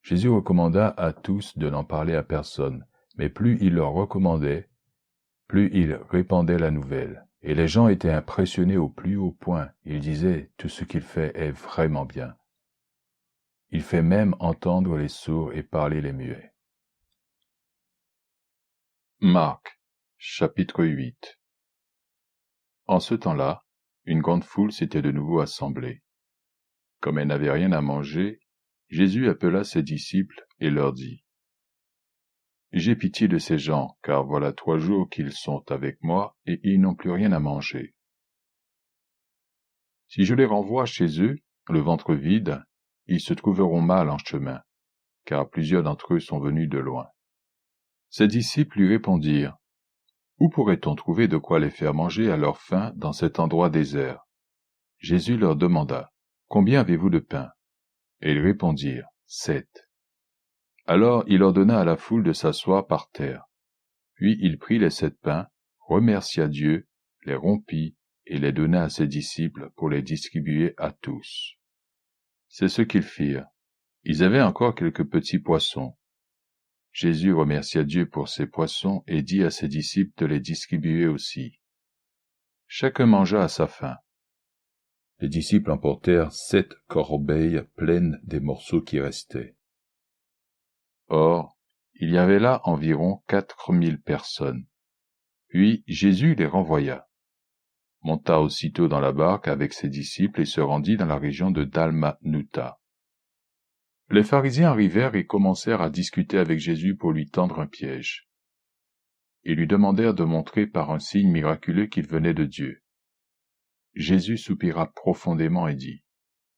Jésus recommanda à tous de n'en parler à personne, mais plus il leur recommandait, plus il répandait la nouvelle. Et les gens étaient impressionnés au plus haut point. Ils disaient, « Tout ce qu'il fait est vraiment bien. Il fait même entendre les sourds et parler les muets. » Marc, chapitre 8. En ce temps-là, une grande foule s'était de nouveau assemblée. Comme elle n'avait rien à manger, Jésus appela ses disciples et leur dit, « J'ai pitié de ces gens, car voilà 3 jours qu'ils sont avec moi et ils n'ont plus rien à manger. Si je les renvoie chez eux, le ventre vide, ils se trouveront mal en chemin, car plusieurs d'entre eux sont venus de loin. Ses disciples lui répondirent, « Où pourrait-on trouver de quoi les faire manger à leur faim dans cet endroit désert ?» Jésus leur demanda, « Combien avez-vous de pain ?» Et ils répondirent, « 7. » Alors il ordonna à la foule de s'asseoir par terre. Puis il prit les 7 pains, remercia Dieu, les rompit et les donna à ses disciples pour les distribuer à tous. C'est ce qu'ils firent. Ils avaient encore quelques petits poissons. Jésus remercia Dieu pour ces poissons et dit à ses disciples de les distribuer aussi. Chacun mangea à sa faim. Les disciples emportèrent 7 corbeilles pleines des morceaux qui restaient. Or, il y avait là environ 4000 personnes. Puis Jésus les renvoya, monta aussitôt dans la barque avec ses disciples et se rendit dans la région de Dalmanutha. Les pharisiens arrivèrent et commencèrent à discuter avec Jésus pour lui tendre un piège. Ils lui demandèrent de montrer par un signe miraculeux qu'il venait de Dieu. Jésus soupira profondément et dit,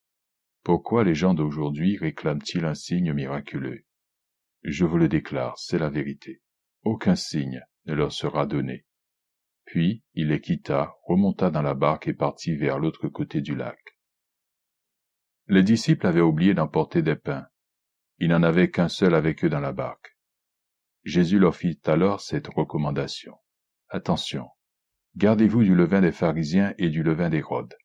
« Pourquoi les gens d'aujourd'hui réclament-ils un signe miraculeux ? Je vous le déclare, c'est la vérité. Aucun signe ne leur sera donné. » Puis il les quitta, remonta dans la barque et partit vers l'autre côté du lac. Les disciples avaient oublié d'emporter des pains. Il n'en avait qu'un seul avec eux dans la barque. Jésus leur fit alors cette recommandation. « Attention, gardez-vous du levain des pharisiens et du levain d'Hérode. »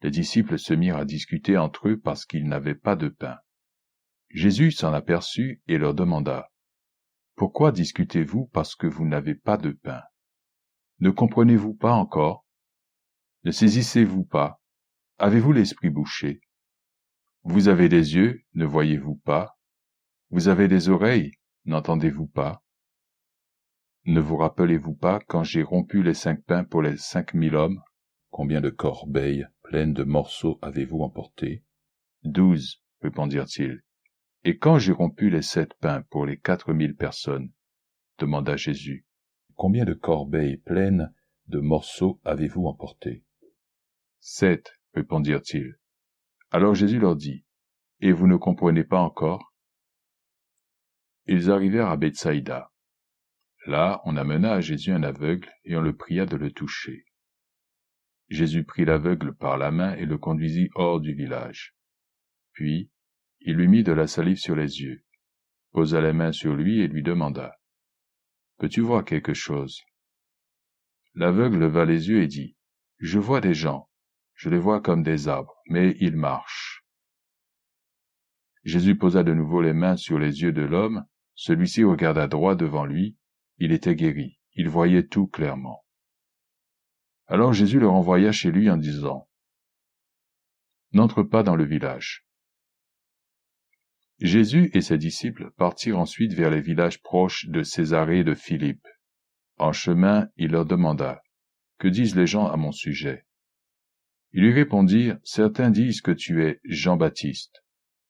Les disciples se mirent à discuter entre eux parce qu'ils n'avaient pas de pain. Jésus s'en aperçut et leur demanda, « Pourquoi discutez-vous parce que vous n'avez pas de pain ? Ne comprenez-vous pas encore ? Ne saisissez-vous pas ? Avez-vous l'esprit bouché ? Vous avez des yeux, ne voyez-vous pas ? Vous avez des oreilles, n'entendez-vous pas ? Ne vous rappelez-vous pas quand j'ai rompu les 5 pains pour les 5000 hommes ? Combien de corbeilles pleines de morceaux avez-vous emporté ? 12, répondirent-ils. Et quand j'ai rompu les 7 pains pour les 4000 personnes ? Demanda Jésus. Combien de corbeilles pleines de morceaux avez-vous emporté ? 7, répondirent-ils. Alors Jésus leur dit, « Et vous ne comprenez pas encore ?» Ils arrivèrent à Bethsaïda. Là, on amena à Jésus un aveugle et on le pria de le toucher. Jésus prit l'aveugle par la main et le conduisit hors du village. Puis, il lui mit de la salive sur les yeux, posa les mains sur lui et lui demanda, « Peux-tu voir quelque chose ?» L'aveugle leva les yeux et dit, « Je vois des gens, je les vois comme des arbres, mais ils marchent. » Jésus posa de nouveau les mains sur les yeux de l'homme, celui-ci regarda droit devant lui, il était guéri, il voyait tout clairement. Alors Jésus le renvoya chez lui en disant, « N'entre pas dans le village. » Jésus et ses disciples partirent ensuite vers les villages proches de Césarée de Philippe. En chemin, il leur demanda, « Que disent les gens à mon sujet ?» Ils lui répondirent, « Certains disent que tu es Jean-Baptiste,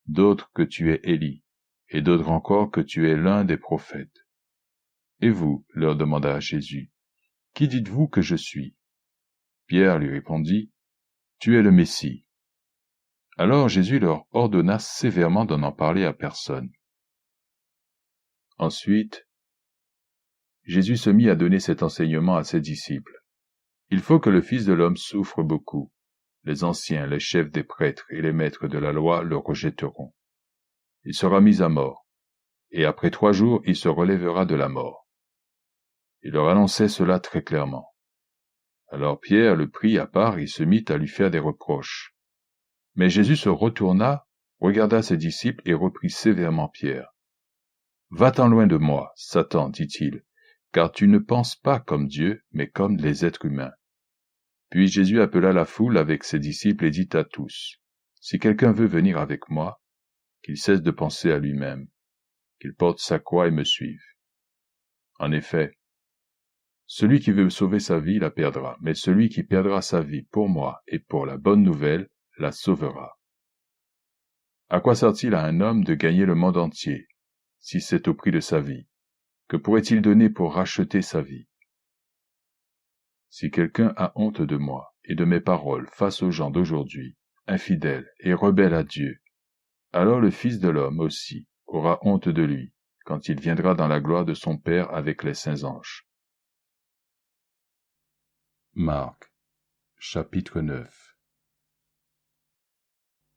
d'autres que tu es Élie, et d'autres encore que tu es l'un des prophètes. » « Et vous, leur demanda Jésus, qui dites-vous que je suis ?» Pierre lui répondit, « Tu es le Messie. » Alors Jésus leur ordonna sévèrement de n'en parler à personne. Ensuite, Jésus se mit à donner cet enseignement à ses disciples. « Il faut que le Fils de l'homme souffre beaucoup. Les anciens, les chefs des prêtres et les maîtres de la loi le rejetteront. Il sera mis à mort, et après 3 jours il se relèvera de la mort. » Il leur annonçait cela très clairement. Alors Pierre le prit à part et se mit à lui faire des reproches. Mais Jésus se retourna, regarda ses disciples et reprit sévèrement Pierre. « Va-t'en loin de moi, Satan, dit-il, car tu ne penses pas comme Dieu, mais comme les êtres humains. » Puis Jésus appela la foule avec ses disciples et dit à tous, « Si quelqu'un veut venir avec moi, qu'il cesse de penser à lui-même, qu'il porte sa croix et me suive. En effet, celui qui veut sauver sa vie la perdra, mais celui qui perdra sa vie pour moi et pour la bonne nouvelle la sauvera. À quoi sert-il à un homme de gagner le monde entier, si c'est au prix de sa vie? Que pourrait-il donner pour racheter sa vie? Si quelqu'un a honte de moi et de mes paroles face aux gens d'aujourd'hui, infidèles et rebelles à Dieu, alors le Fils de l'homme aussi aura honte de lui, quand il viendra dans la gloire de son Père avec les saints anges. Marc, chapitre 9.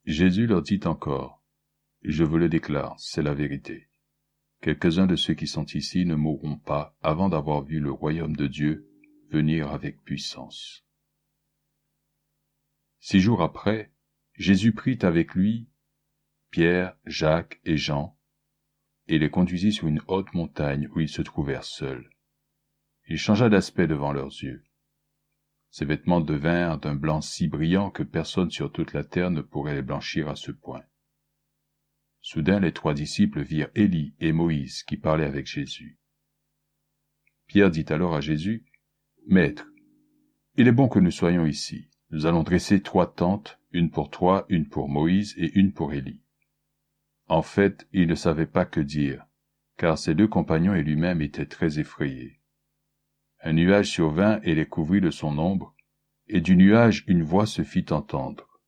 Jésus leur dit encore, « Je vous le déclare, c'est la vérité. Quelques-uns de ceux qui sont ici ne mourront pas avant d'avoir vu le royaume de Dieu venir avec puissance. » 6 jours après, Jésus prit avec lui Pierre, Jacques et Jean, et les conduisit sur une haute montagne où ils se trouvèrent seuls. Il changea d'aspect devant leurs yeux. Ses vêtements devinrent d'un blanc si brillant que personne sur toute la terre ne pourrait les blanchir à ce point. Soudain, les 3 disciples virent Élie et Moïse qui parlaient avec Jésus. Pierre dit alors à Jésus, « Maître, il est bon que nous soyons ici. Nous allons dresser 3 tentes, une pour toi, une pour Moïse et une pour Élie. » En fait, il ne savait pas que dire, car ses 2 compagnons et lui-même étaient très effrayés. Un nuage survint et les couvrit de son ombre, et du nuage une voix se fit entendre.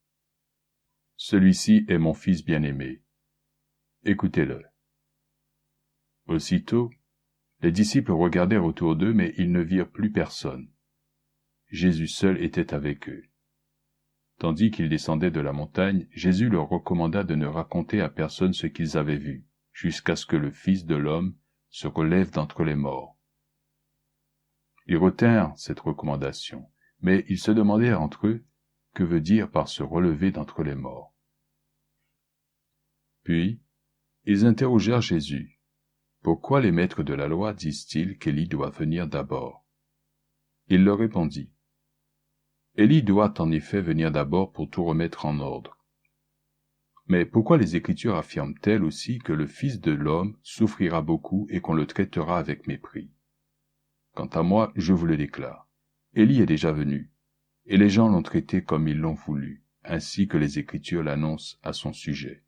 « Celui-ci est mon fils bien-aimé. Écoutez-le. » Aussitôt, les disciples regardèrent autour d'eux, mais ils ne virent plus personne. Jésus seul était avec eux. Tandis qu'ils descendaient de la montagne, Jésus leur recommanda de ne raconter à personne ce qu'ils avaient vu, jusqu'à ce que le Fils de l'homme se relève d'entre les morts. Ils retinrent cette recommandation, mais ils se demandèrent entre eux que veut dire par se relever d'entre les morts. Puis, ils interrogèrent Jésus. « Pourquoi les maîtres de la loi disent-ils qu'Élie doit venir d'abord ?» Il leur répondit. Élie doit en effet venir d'abord pour tout remettre en ordre. Mais pourquoi les Écritures affirment-elles aussi que le Fils de l'homme souffrira beaucoup et qu'on le traitera avec mépris? Quant à moi, je vous le déclare, Élie est déjà venu, et les gens l'ont traité comme ils l'ont voulu, ainsi que les Écritures l'annoncent à son sujet.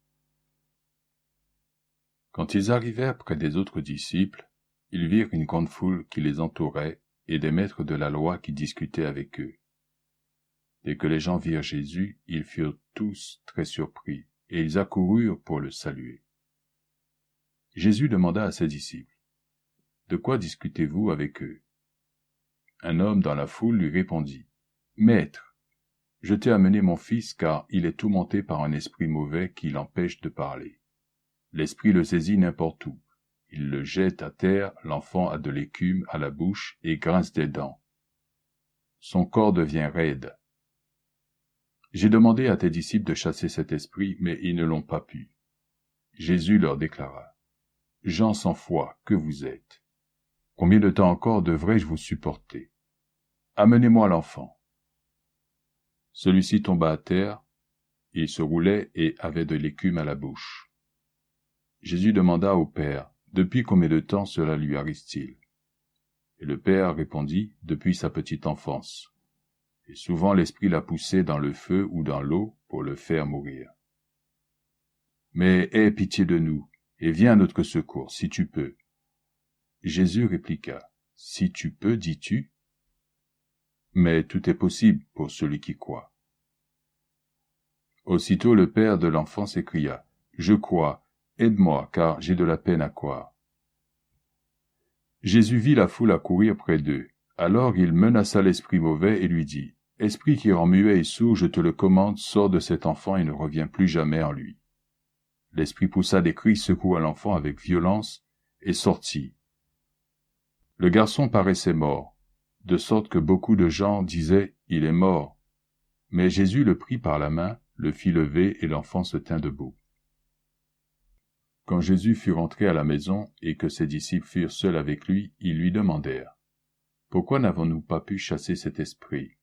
Quand ils arrivèrent près des autres disciples, ils virent une grande foule qui les entourait et des maîtres de la loi qui discutaient avec eux. Dès que les gens virent Jésus, ils furent tous très surpris, et ils accoururent pour le saluer. Jésus demanda à ses disciples, « De quoi discutez-vous avec eux ?» Un homme dans la foule lui répondit, « Maître, je t'ai amené mon fils car il est tourmenté par un esprit mauvais qui l'empêche de parler. L'esprit le saisit n'importe où. Il le jette à terre, l'enfant a de l'écume à la bouche et grince des dents. Son corps devient raide. J'ai demandé à tes disciples de chasser cet esprit, mais ils ne l'ont pas pu. » Jésus leur déclara, « Gens sans foi que vous êtes, combien de temps encore devrais-je vous supporter? Amenez-moi l'enfant. » Celui-ci tomba à terre, il se roulait et avait de l'écume à la bouche. Jésus demanda au père, « Depuis combien de temps cela lui arrive-t-il » Et le père répondit, « Depuis sa petite enfance. » Et souvent l'esprit l'a poussé dans le feu ou dans l'eau pour le faire mourir. Mais aie pitié de nous, et viens à notre secours, si tu peux. Jésus répliqua, « Si tu peux, dis-tu? Mais tout est possible pour celui qui croit. » Aussitôt le père de l'enfant s'écria, « Je crois, aide-moi, car j'ai de la peine à croire. » Jésus vit la foule accourir près d'eux. Alors il menaça l'esprit mauvais et lui dit, « Esprit qui rend muet et sourd, je te le commande, sors de cet enfant et ne reviens plus jamais en lui. » L'esprit poussa des cris, secoua l'enfant avec violence et sortit. Le garçon paraissait mort, de sorte que beaucoup de gens disaient, « Il est mort. » Mais Jésus le prit par la main, le fit lever et l'enfant se tint debout. Quand Jésus fut rentré à la maison et que ses disciples furent seuls avec lui, ils lui demandèrent, « Pourquoi n'avons-nous pas pu chasser cet esprit ?»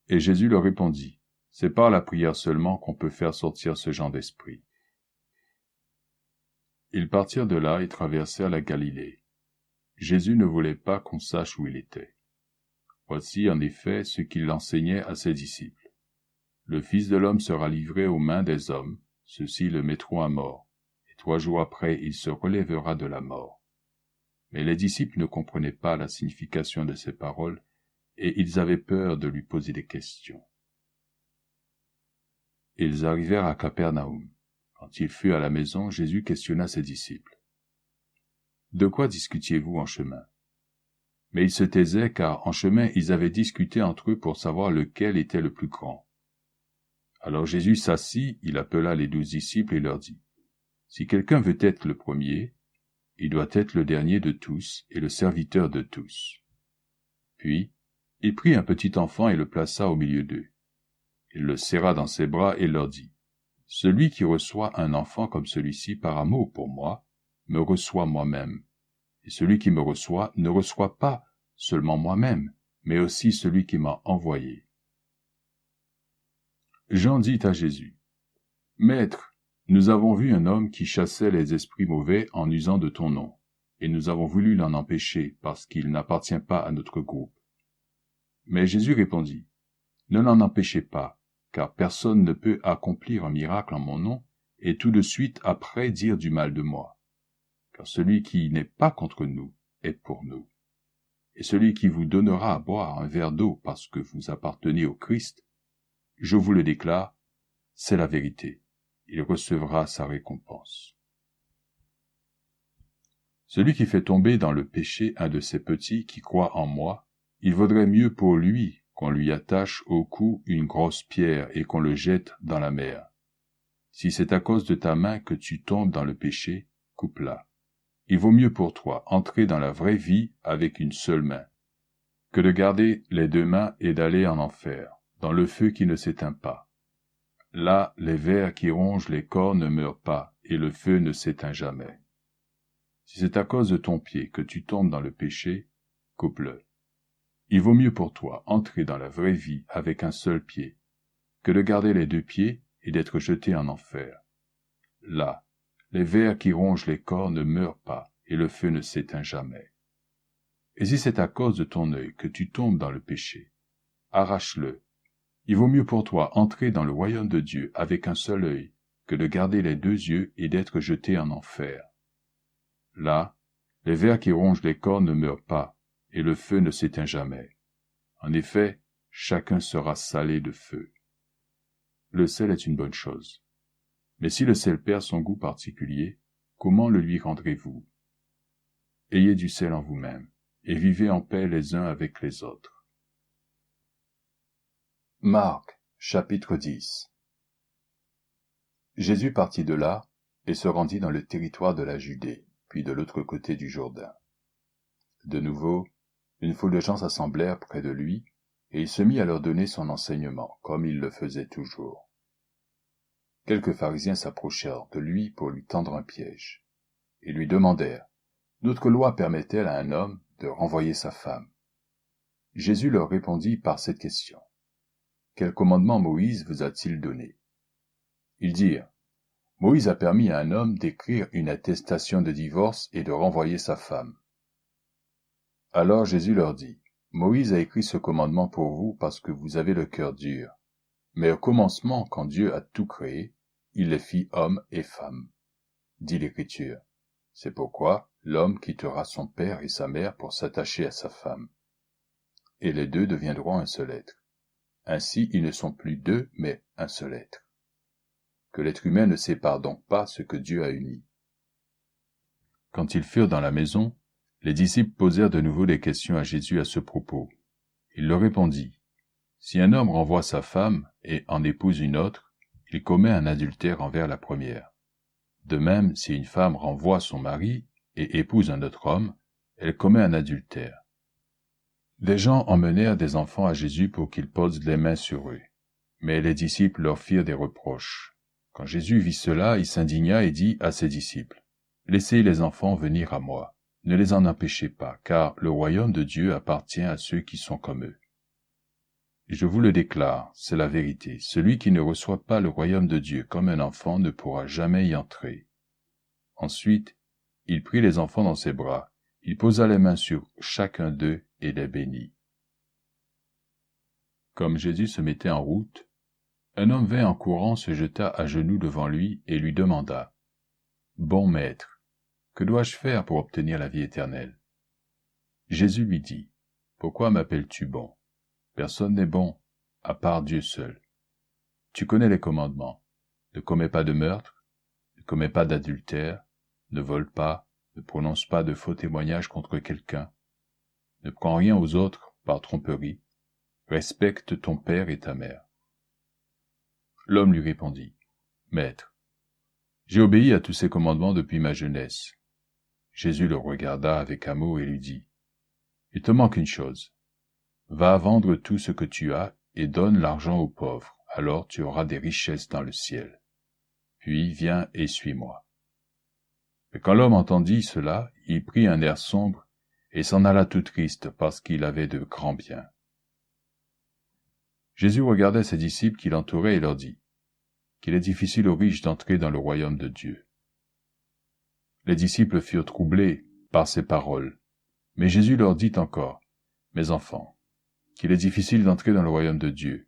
Et Jésus leur répondit, « C'est par la prière seulement qu'on peut faire sortir ce genre d'esprit. » Ils partirent de là et traversèrent la Galilée. Jésus ne voulait pas qu'on sache où il était. Voici en effet ce qu'il enseignait à ses disciples. Le Fils de l'homme sera livré aux mains des hommes, ceux-ci le mettront à mort, et 3 jours après il se relèvera de la mort. Mais les disciples ne comprenaient pas la signification de ces paroles, et ils avaient peur de lui poser des questions. Ils arrivèrent à Capernaum. Quand ils furent à la maison, Jésus questionna ses disciples. « De quoi discutiez-vous en chemin ?» Mais ils se taisaient, car en chemin ils avaient discuté entre eux pour savoir lequel était le plus grand. Alors Jésus s'assit, il appela les 12 disciples et leur dit, « Si quelqu'un veut être le premier, il doit être le dernier de tous et le serviteur de tous. » Puis, il prit un petit enfant et le plaça au milieu d'eux. Il le serra dans ses bras et leur dit, « Celui qui reçoit un enfant comme celui-ci par amour pour moi, me reçoit moi-même. Et celui qui me reçoit ne reçoit pas seulement moi-même, mais aussi celui qui m'a envoyé. » Jean dit à Jésus, « Maître, nous avons vu un homme qui chassait les esprits mauvais en usant de ton nom, et nous avons voulu l'en empêcher parce qu'il n'appartient pas à notre groupe. » Mais Jésus répondit, « Ne l'en empêchez pas, car personne ne peut accomplir un miracle en mon nom et tout de suite après dire du mal de moi. Car celui qui n'est pas contre nous est pour nous. Et celui qui vous donnera à boire un verre d'eau parce que vous appartenez au Christ, je vous le déclare, c'est la vérité. Il recevra sa récompense. Celui qui fait tomber dans le péché un de ces petits qui croient en moi, il vaudrait mieux pour lui qu'on lui attache au cou une grosse pierre et qu'on le jette dans la mer. Si c'est à cause de ta main que tu tombes dans le péché, coupe-la. Il vaut mieux pour toi entrer dans la vraie vie avec une seule main, que de garder les 2 mains et d'aller en enfer, dans le feu qui ne s'éteint pas. Là, les vers qui rongent les corps ne meurent pas, et le feu ne s'éteint jamais. Si c'est à cause de ton pied que tu tombes dans le péché, coupe-le. Il vaut mieux pour toi entrer dans la vraie vie avec un seul pied, que de garder les 2 pieds et d'être jeté en enfer. Là, les vers qui rongent les corps ne meurent pas, et le feu ne s'éteint jamais. Et si c'est à cause de ton œil que tu tombes dans le péché, arrache-le. Il vaut mieux pour toi entrer dans le royaume de Dieu avec un seul œil, que de garder les 2 yeux et d'être jeté en enfer. Là, les vers qui rongent les corps ne meurent pas, et le feu ne s'éteint jamais. En effet, chacun sera salé de feu. Le sel est une bonne chose. Mais si le sel perd son goût particulier, comment le lui rendrez-vous? Ayez du sel en vous-même, et vivez en paix les uns avec les autres. Marc, chapitre 10. Jésus partit de là, et se rendit dans le territoire de la Judée, puis de l'autre côté du Jourdain. De nouveau, une foule de gens s'assemblèrent près de lui, et il se mit à leur donner son enseignement, comme il le faisait toujours. Quelques pharisiens s'approchèrent de lui pour lui tendre un piège, et lui demandèrent, « Notre loi permet-elle à un homme de renvoyer sa femme ?» Jésus leur répondit par cette question, « Quel commandement Moïse vous a-t-il donné ?» Ils dirent, « Moïse a permis à un homme d'écrire une attestation de divorce et de renvoyer sa femme. » Alors Jésus leur dit, « Moïse a écrit ce commandement pour vous parce que vous avez le cœur dur. Mais au commencement, quand Dieu a tout créé, il les fit hommes et femmes. Dit l'Écriture. C'est pourquoi l'homme quittera son père et sa mère pour s'attacher à sa femme. Et les 2 deviendront un seul être. Ainsi, ils ne sont plus 2, mais un seul être. Que l'être humain ne sépare donc pas ce que Dieu a uni. » Quand ils furent dans la maison, les disciples posèrent de nouveau des questions à Jésus à ce propos. Il leur répondit, « Si un homme renvoie sa femme et en épouse une autre, il commet un adultère envers la première. De même, si une femme renvoie son mari et épouse un autre homme, elle commet un adultère. » Des gens emmenèrent des enfants à Jésus pour qu'il pose les mains sur eux. Mais les disciples leur firent des reproches. Quand Jésus vit cela, il s'indigna et dit à ses disciples, « Laissez les enfants venir à moi. Ne les en empêchez pas, car le royaume de Dieu appartient à ceux qui sont comme eux. Je vous le déclare, c'est la vérité, celui qui ne reçoit pas le royaume de Dieu comme un enfant ne pourra jamais y entrer. » Ensuite, il prit les enfants dans ses bras, il posa les mains sur chacun d'eux et les bénit. Comme Jésus se mettait en route, un homme vint en courant, se jeta à genoux devant lui et lui demanda, « Bon maître, que dois-je faire pour obtenir la vie éternelle ?» Jésus lui dit, « Pourquoi m'appelles-tu bon? Personne n'est bon, à part Dieu seul. Tu connais les commandements. Ne commets pas de meurtre, commet pas d'adultère, ne vole pas, ne prononce pas de faux témoignages contre quelqu'un, ne prend rien aux autres par tromperie, respecte ton père et ta mère. » L'homme lui répondit, « Maître, j'ai obéi à tous ces commandements depuis ma jeunesse. » Jésus le regarda avec amour et lui dit, « Il te manque une chose. Va vendre tout ce que tu as et donne l'argent aux pauvres, alors tu auras des richesses dans le ciel. Puis viens et suis-moi. » Mais quand l'homme entendit cela, il prit un air sombre et s'en alla tout triste parce qu'il avait de grands biens. Jésus regardait ses disciples qui l'entouraient et leur dit qu'il est difficile aux riches d'entrer dans le royaume de Dieu. Les disciples furent troublés par ces paroles, mais Jésus leur dit encore, « Mes enfants, qu'il est difficile d'entrer dans le royaume de Dieu.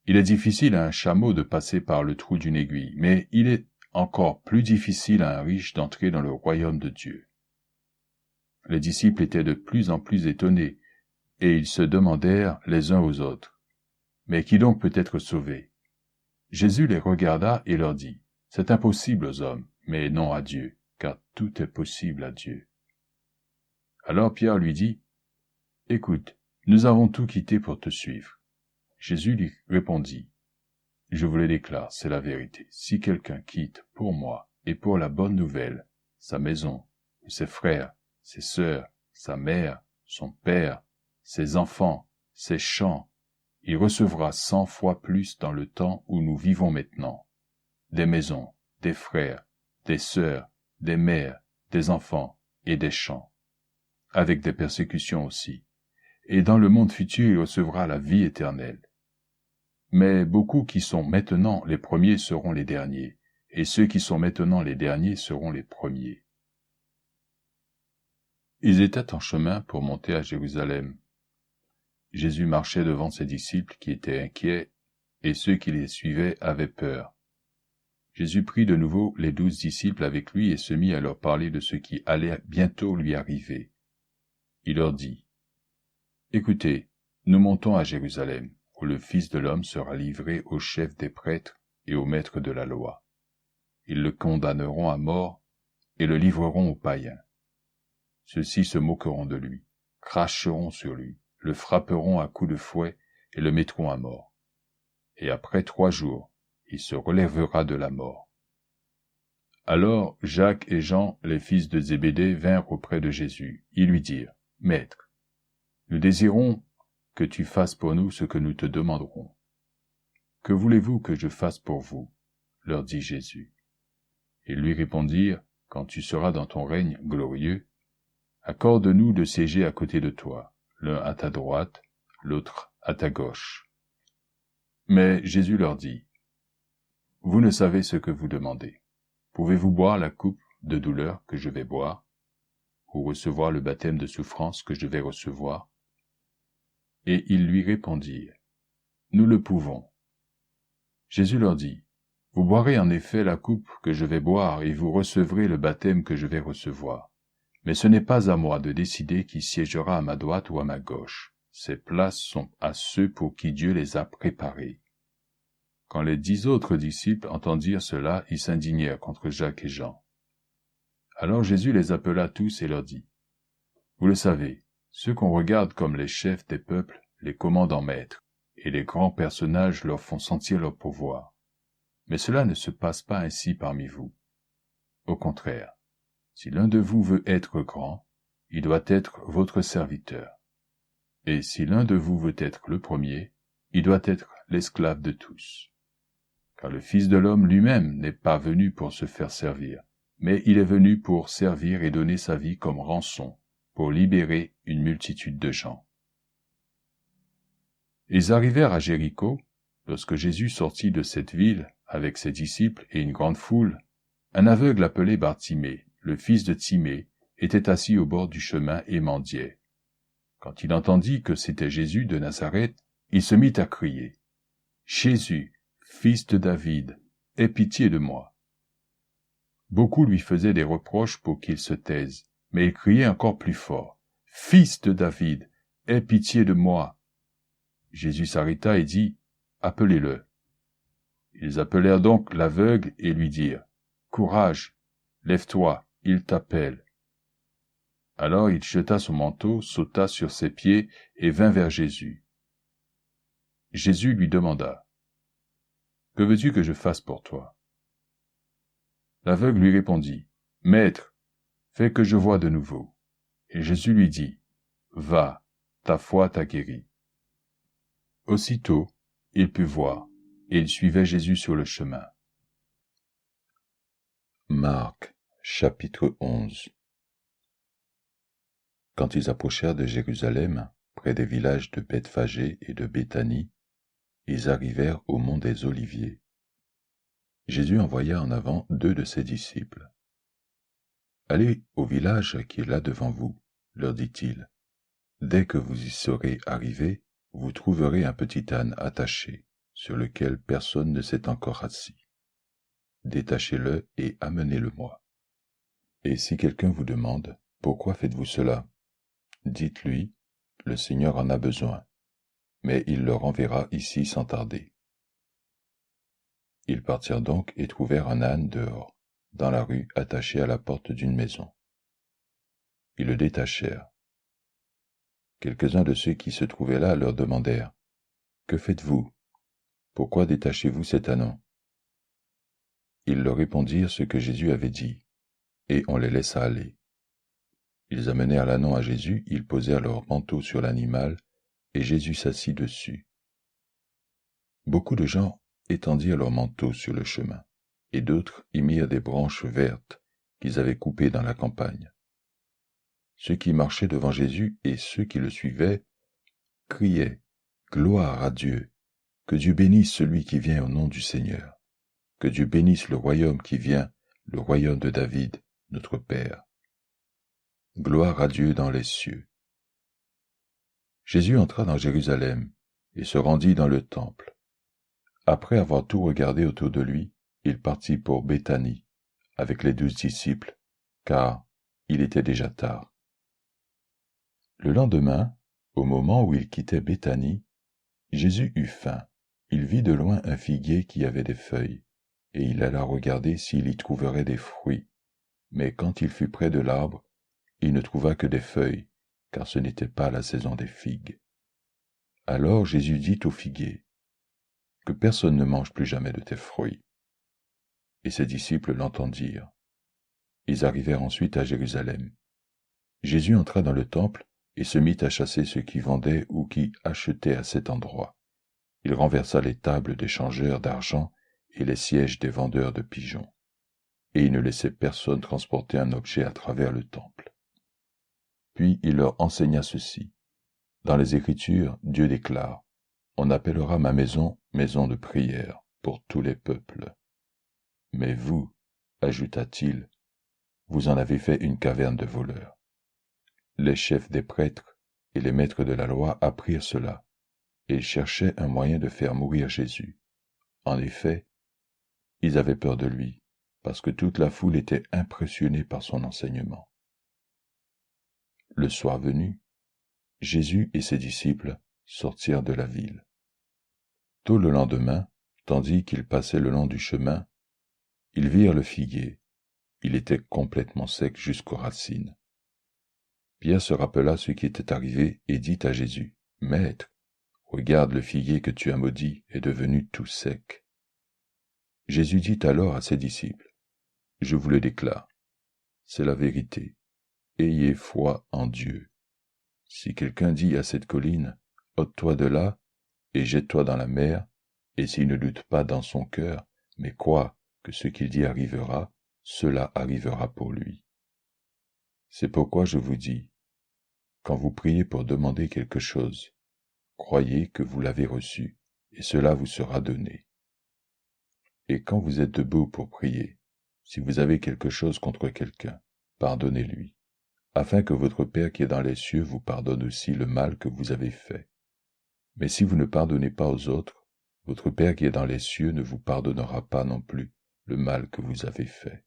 Il est difficile à un chameau de passer par le trou d'une aiguille, mais il est encore plus difficile à un riche d'entrer dans le royaume de Dieu. » Les disciples étaient de plus en plus étonnés, et ils se demandèrent les uns aux autres, « Mais qui donc peut être sauvé ?» Jésus les regarda et leur dit, « C'est impossible aux hommes, mais non à Dieu, car tout est possible à Dieu. » Alors Pierre lui dit, « Écoute, nous avons tout quitté pour te suivre. » Jésus lui répondit, « Je vous le déclare, c'est la vérité. Si quelqu'un quitte pour moi et pour la bonne nouvelle sa maison, ses frères, ses sœurs, sa mère, son père, ses enfants, ses champs, il recevra 100 fois plus dans le temps où nous vivons maintenant. Des maisons, des frères, des sœurs, des mères, des enfants et des champs, avec des persécutions aussi. Et dans le monde futur, il recevra la vie éternelle. Mais beaucoup qui sont maintenant les premiers seront les derniers, et ceux qui sont maintenant les derniers seront les premiers. » Ils étaient en chemin pour monter à Jérusalem. Jésus marchait devant ses disciples qui étaient inquiets, et ceux qui les suivaient avaient peur. Jésus prit de nouveau les 12 disciples avec lui et se mit à leur parler de ce qui allait bientôt lui arriver. Il leur dit, « Écoutez, nous montons à Jérusalem, où le Fils de l'homme sera livré aux chefs des prêtres et aux maîtres de la loi. Ils le condamneront à mort et le livreront aux païens. Ceux-ci se moqueront de lui, cracheront sur lui, le frapperont à coups de fouet et le mettront à mort. Et après 3 jours, il se relèvera de la mort. » Alors Jacques et Jean, les fils de Zébédée, vinrent auprès de Jésus. Ils lui dirent, « Maître, nous désirons que tu fasses pour nous ce que nous te demanderons. »« Que voulez-vous que je fasse pour vous ?» leur dit Jésus. Ils lui répondirent, « Quand tu seras dans ton règne glorieux, accorde-nous de siéger à côté de toi, l'un à ta droite, l'autre à ta gauche. » Mais Jésus leur dit, « Vous ne savez ce que vous demandez. Pouvez-vous boire la coupe de douleur que je vais boire, ou recevoir le baptême de souffrance que je vais recevoir ?» Et ils lui répondirent, « Nous le pouvons. » Jésus leur dit, « Vous boirez en effet la coupe que je vais boire, et vous recevrez le baptême que je vais recevoir. Mais ce n'est pas à moi de décider qui siégera à ma droite ou à ma gauche. Ces places sont à ceux pour qui Dieu les a préparées. » Quand les 10 autres disciples entendirent cela, ils s'indignèrent contre Jacques et Jean. Alors Jésus les appela tous et leur dit, « Vous le savez, ceux qu'on regarde comme les chefs des peuples les commandent en maîtres, et les grands personnages leur font sentir leur pouvoir. Mais cela ne se passe pas ainsi parmi vous. Au contraire, si l'un de vous veut être grand, il doit être votre serviteur. Et si l'un de vous veut être le premier, il doit être l'esclave de tous. Car le Fils de l'homme lui-même n'est pas venu pour se faire servir, mais il est venu pour servir et donner sa vie comme rançon, pour libérer une multitude de gens. » Ils arrivèrent à Jéricho. Lorsque Jésus sortit de cette ville avec ses disciples et une grande foule, un aveugle appelé Bartimée, le fils de Timée, était assis au bord du chemin et mendiait. Quand il entendit que c'était Jésus de Nazareth, il se mit à crier, « Jésus, fils de David, aie pitié de moi. » Beaucoup lui faisaient des reproches pour qu'il se taise, mais il criait encore plus fort, « Fils de David, aie pitié de moi. » Jésus s'arrêta et dit, « Appelez-le. » Ils appelèrent donc l'aveugle et lui dirent, « Courage, lève-toi, il t'appelle. Alors il jeta son manteau, sauta sur ses pieds et vint vers Jésus. Jésus lui demanda, « Que veux-tu que je fasse pour toi ?» L'aveugle lui répondit, « Maître, fais que je voie de nouveau. » Et Jésus lui dit, « Va, ta foi t'a guéri. » Aussitôt, il put voir, et il suivait Jésus sur le chemin. Marc, chapitre 11. Quand ils approchèrent de Jérusalem, près des villages de Bethphagée et de Béthanie, ils arrivèrent au mont des Oliviers. Jésus envoya en avant 2 de ses disciples. « Allez au village qui est là devant vous, leur dit-il. Dès que vous y serez arrivés, vous trouverez un petit âne attaché, sur lequel personne ne s'est encore assis. Détachez-le et amenez-le-moi. Et si quelqu'un vous demande, pourquoi faites-vous cela? Dites-lui, le Seigneur en a besoin, mais il le renverra ici sans tarder. » Ils partirent donc et trouvèrent un âne dehors, dans la rue, attaché à la porte d'une maison. Ils le détachèrent. Quelques-uns de ceux qui se trouvaient là leur demandèrent, « Que faites-vous? Pourquoi détachez-vous cet ânon ?» Ils leur répondirent ce que Jésus avait dit, et on les laissa aller. Ils amenèrent l'ânon à Jésus, ils posèrent leur manteau sur l'animal, et Jésus s'assit dessus. Beaucoup de gens étendirent leurs manteaux sur le chemin, et d'autres y mirent des branches vertes qu'ils avaient coupées dans la campagne. Ceux qui marchaient devant Jésus et ceux qui le suivaient criaient « Gloire à Dieu! Que Dieu bénisse celui qui vient au nom du Seigneur! Que Dieu bénisse le royaume qui vient, le royaume de David, notre Père! Gloire à Dieu dans les cieux! » Jésus entra dans Jérusalem et se rendit dans le temple. Après avoir tout regardé autour de lui, il partit pour Béthanie avec les 12 disciples, car il était déjà tard. Le lendemain, au moment où il quittait Béthanie, Jésus eut faim. Il vit de loin un figuier qui avait des feuilles, et il alla regarder s'il y trouverait des fruits. Mais quand il fut près de l'arbre, il ne trouva que des feuilles, car ce n'était pas la saison des figues. Alors Jésus dit au figuier, « Que personne ne mange plus jamais de tes fruits. » Et ses disciples l'entendirent. Ils arrivèrent ensuite à Jérusalem. Jésus entra dans le temple et se mit à chasser ceux qui vendaient ou qui achetaient à cet endroit. Il renversa les tables des changeurs d'argent et les sièges des vendeurs de pigeons, et il ne laissait personne transporter un objet à travers le temple. Puis il leur enseigna ceci. Dans les Écritures, Dieu déclare, « On appellera ma maison maison de prière pour tous les peuples. » Mais vous, ajouta-t-il, vous en avez fait une caverne de voleurs. Les chefs des prêtres et les maîtres de la loi apprirent cela, et cherchaient un moyen de faire mourir Jésus. En effet, ils avaient peur de lui, parce que toute la foule était impressionnée par son enseignement. Le soir venu, Jésus et ses disciples sortirent de la ville. Tôt le lendemain, tandis qu'ils passaient le long du chemin, ils virent le figuier. Il était complètement sec jusqu'aux racines. Pierre se rappela ce qui était arrivé et dit à Jésus, « Maître, regarde, le figuier que tu as maudit est devenu tout sec. » Jésus dit alors à ses disciples, « Je vous le déclare, c'est la vérité. Ayez foi en Dieu. Si quelqu'un dit à cette colline, « ôte-toi de là et jette-toi dans la mer », et s'il ne doute pas dans son cœur, mais croit que ce qu'il dit arrivera, cela arrivera pour lui. C'est pourquoi je vous dis, quand vous priez pour demander quelque chose, croyez que vous l'avez reçu, et cela vous sera donné. Et quand vous êtes debout pour prier, si vous avez quelque chose contre quelqu'un, pardonnez-lui, afin que votre Père qui est dans les cieux vous pardonne aussi le mal que vous avez fait. Mais si vous ne pardonnez pas aux autres, votre Père qui est dans les cieux ne vous pardonnera pas non plus le mal que vous avez fait. »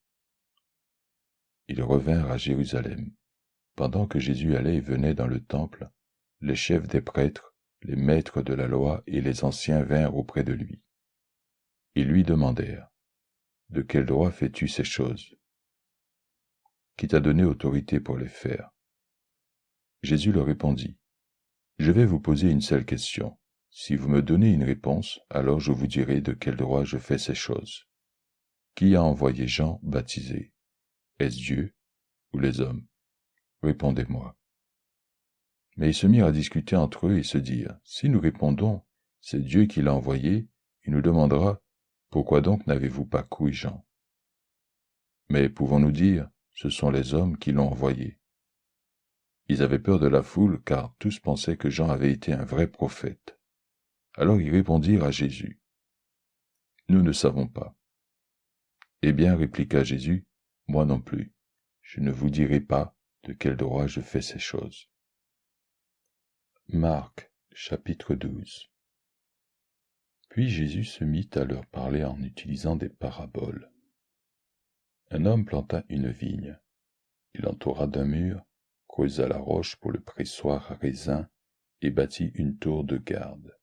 Ils revinrent à Jérusalem. Pendant que Jésus allait et venait dans le temple, les chefs des prêtres, les maîtres de la loi et les anciens vinrent auprès de lui. Ils lui demandèrent, de quel droit fais-tu ces choses? Qui t'a donné autorité pour les faire? Jésus leur répondit, je vais vous poser une seule question. Si vous me donnez une réponse, alors je vous dirai de quel droit je fais ces choses. Qui a envoyé Jean baptiser? Est-ce Dieu ou les hommes? Répondez-moi. Mais ils se mirent à discuter entre eux et se dirent, si nous répondons, c'est Dieu qui l'a envoyé, il nous demandera, pourquoi donc n'avez-vous pas cru Jean? Mais pouvons-nous dire, ce sont les hommes qui l'ont envoyé? Ils avaient peur de la foule, car tous pensaient que Jean avait été un vrai prophète. Alors ils répondirent à Jésus, nous ne savons pas. Eh bien, répliqua Jésus, moi non plus, je ne vous dirai pas de quel droit je fais ces choses. Marc, chapitre 12. Puis Jésus se mit à leur parler en utilisant des paraboles. Un homme planta une vigne. Il l'entoura d'un mur, creusa la roche pour le pressoir à raisin et bâtit une tour de garde.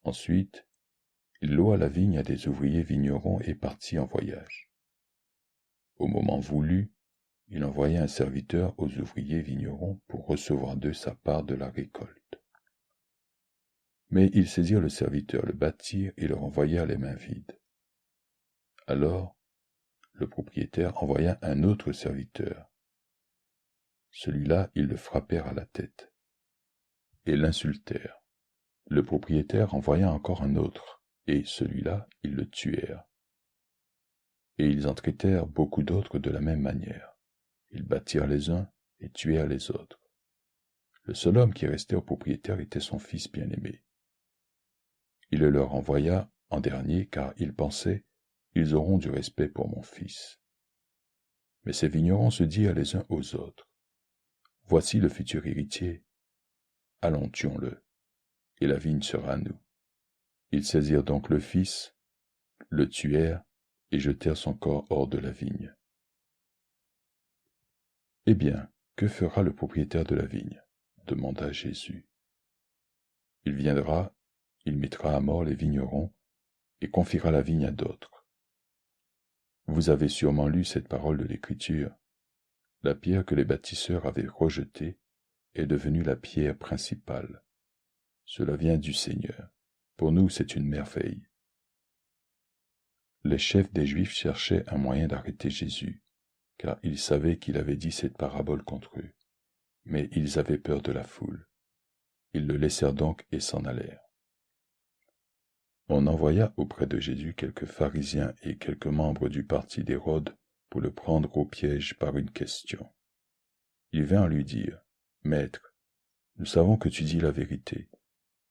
Ensuite, il loua la vigne à des ouvriers vignerons et partit en voyage. Au moment voulu, il envoya un serviteur aux ouvriers vignerons pour recevoir d'eux sa part de la récolte. Mais ils saisirent le serviteur, le battirent et le renvoyèrent les mains vides. Alors, le propriétaire envoya un autre serviteur. Celui-là, ils le frappèrent à la tête et l'insultèrent. Le propriétaire envoya encore un autre, et celui-là, ils le tuèrent. Et ils en traitèrent beaucoup d'autres de la même manière. Ils battirent les uns et tuèrent les autres. Le seul homme qui restait au propriétaire était son fils bien-aimé. Il le leur envoya en dernier, car il pensait, ils auront du respect pour mon fils. Mais ces vignerons se dirent les uns aux autres, voici le futur héritier, allons tuons-le, et la vigne sera à nous. Ils saisirent donc le fils, le tuèrent, et jetèrent son corps hors de la vigne. Eh bien, que fera le propriétaire de la vigne? Demanda Jésus. Il viendra, il mettra à mort les vignerons, et confiera la vigne à d'autres. Vous avez sûrement lu cette parole de l'Écriture. La pierre que les bâtisseurs avaient rejetée est devenue la pierre principale. Cela vient du Seigneur. Pour nous, c'est une merveille. Les chefs des Juifs cherchaient un moyen d'arrêter Jésus, car ils savaient qu'il avait dit cette parabole contre eux. Mais ils avaient peur de la foule. Ils le laissèrent donc et s'en allèrent. On envoya auprès de Jésus quelques pharisiens et quelques membres du parti d'Hérode pour le prendre au piège par une question. Ils vinrent lui dire, « Maître, nous savons que tu dis la vérité.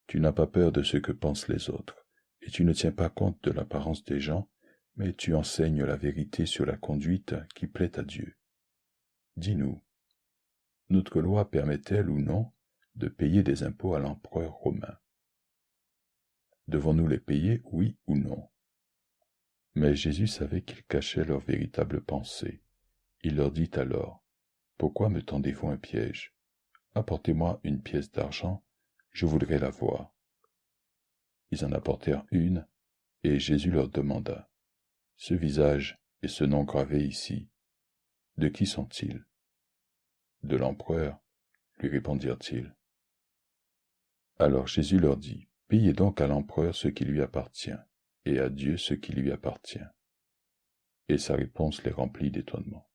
Tu n'as pas peur de ce que pensent les autres, et tu ne tiens pas compte de l'apparence des gens, mais tu enseignes la vérité sur la conduite qui plaît à Dieu. Dis-nous, notre loi permet-elle ou non de payer des impôts à l'empereur romain? Devons-nous les payer, oui ou non? » Mais Jésus savait qu'ils cachaient leurs véritables pensées. Il leur dit alors, « Pourquoi me tendez-vous un piège? Apportez-moi une pièce d'argent, je voudrais la voir. » Ils en apportèrent une, et Jésus leur demanda, « Ce visage et ce nom gravé ici, de qui sont-ils? » « De l'empereur, lui répondirent-ils. Alors Jésus leur dit, « Payez donc à l'empereur ce qui lui appartient, et à Dieu ce qui lui appartient. » Et sa réponse les remplit d'étonnement.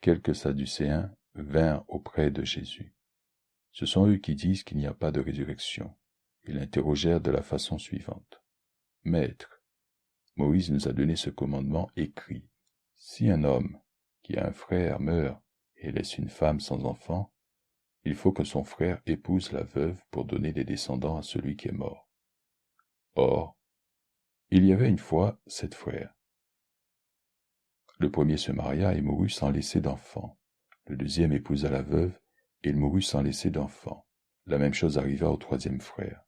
Quelques Sadducéens vinrent auprès de Jésus. Ce sont eux qui disent qu'il n'y a pas de résurrection. Ils l'interrogèrent de la façon suivante. « Maître, Moïse nous a donné ce commandement écrit. Si un homme qui a un frère meurt et laisse une femme sans enfant, il faut que son frère épouse la veuve pour donner des descendants à celui qui est mort. Or, il y avait une fois 7 frères. Le premier se maria et mourut sans laisser d'enfant. Le deuxième épousa la veuve et il mourut sans laisser d'enfant. La même chose arriva au troisième frère,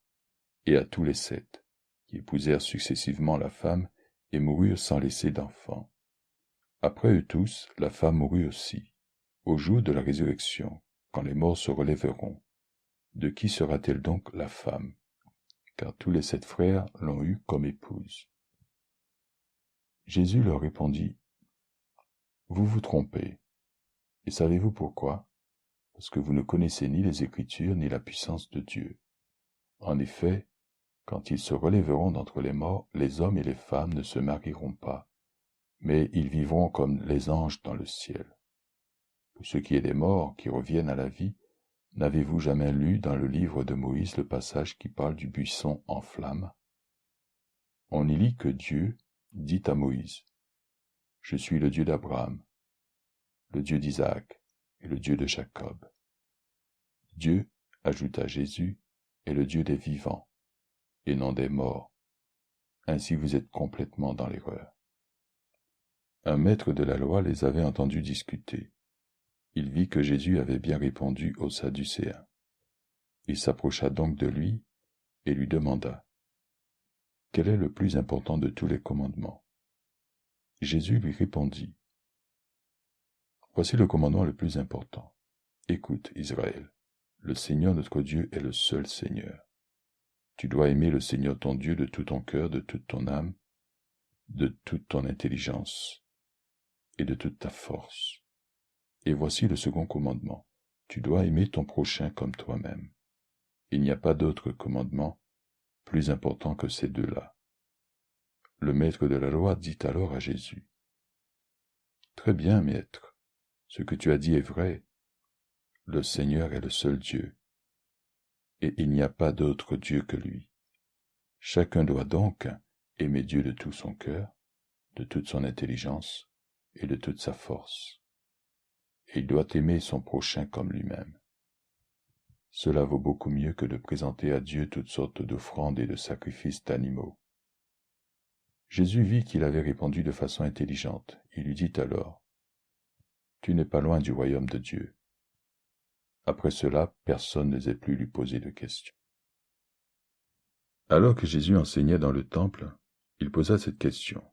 et à tous les 7, qui épousèrent successivement la femme et moururent sans laisser d'enfant. Après eux tous, la femme mourut aussi. Au jour de la résurrection, quand les morts se relèveront, de qui sera-t-elle donc la femme? car tous les 7 frères l'ont eue comme épouse. Jésus leur répondit, vous vous trompez. Et savez-vous pourquoi? Parce que vous ne connaissez ni les Écritures ni la puissance de Dieu. En effet, quand ils se relèveront d'entre les morts, les hommes et les femmes ne se marieront pas, mais ils vivront comme les anges dans le ciel. Pour ce qui est des morts qui reviennent à la vie, n'avez-vous jamais lu dans le livre de Moïse le passage qui parle du buisson en flammes? On y lit que Dieu dit à Moïse, « Je suis le Dieu d'Abraham, le Dieu d'Isaac et le Dieu de Jacob. » Dieu, ajouta Jésus, est le Dieu des vivants et non des morts. Ainsi vous êtes complètement dans l'erreur. Un maître de la loi les avait entendus discuter. Il vit que Jésus avait bien répondu aux Sadducéens. Il s'approcha donc de lui et lui demanda, « Quel est le plus important de tous les commandements ?» Jésus lui répondit, « Voici le commandement le plus important. Écoute, Israël, le Seigneur notre Dieu est le seul Seigneur. Tu dois aimer le Seigneur ton Dieu de tout ton cœur, de toute ton âme, de toute ton intelligence et de toute ta force. Et voici le second commandement. Tu dois aimer ton prochain comme toi-même. Il n'y a pas d'autre commandement plus important que ces deux-là. » Le maître de la loi dit alors à Jésus, « Très bien, maître, ce que tu as dit est vrai. Le Seigneur est le seul Dieu, et il n'y a pas d'autre Dieu que lui. Chacun doit donc aimer Dieu de tout son cœur, de toute son intelligence et de toute sa force. Et il doit aimer son prochain comme lui-même. Cela vaut beaucoup mieux que de présenter à Dieu toutes sortes d'offrandes et de sacrifices d'animaux. » Jésus vit qu'il avait répondu de façon intelligente. Il lui dit alors, « Tu n'es pas loin du royaume de Dieu. » Après cela, personne n'osait plus lui poser de questions. Alors que Jésus enseignait dans le temple, il posa cette question.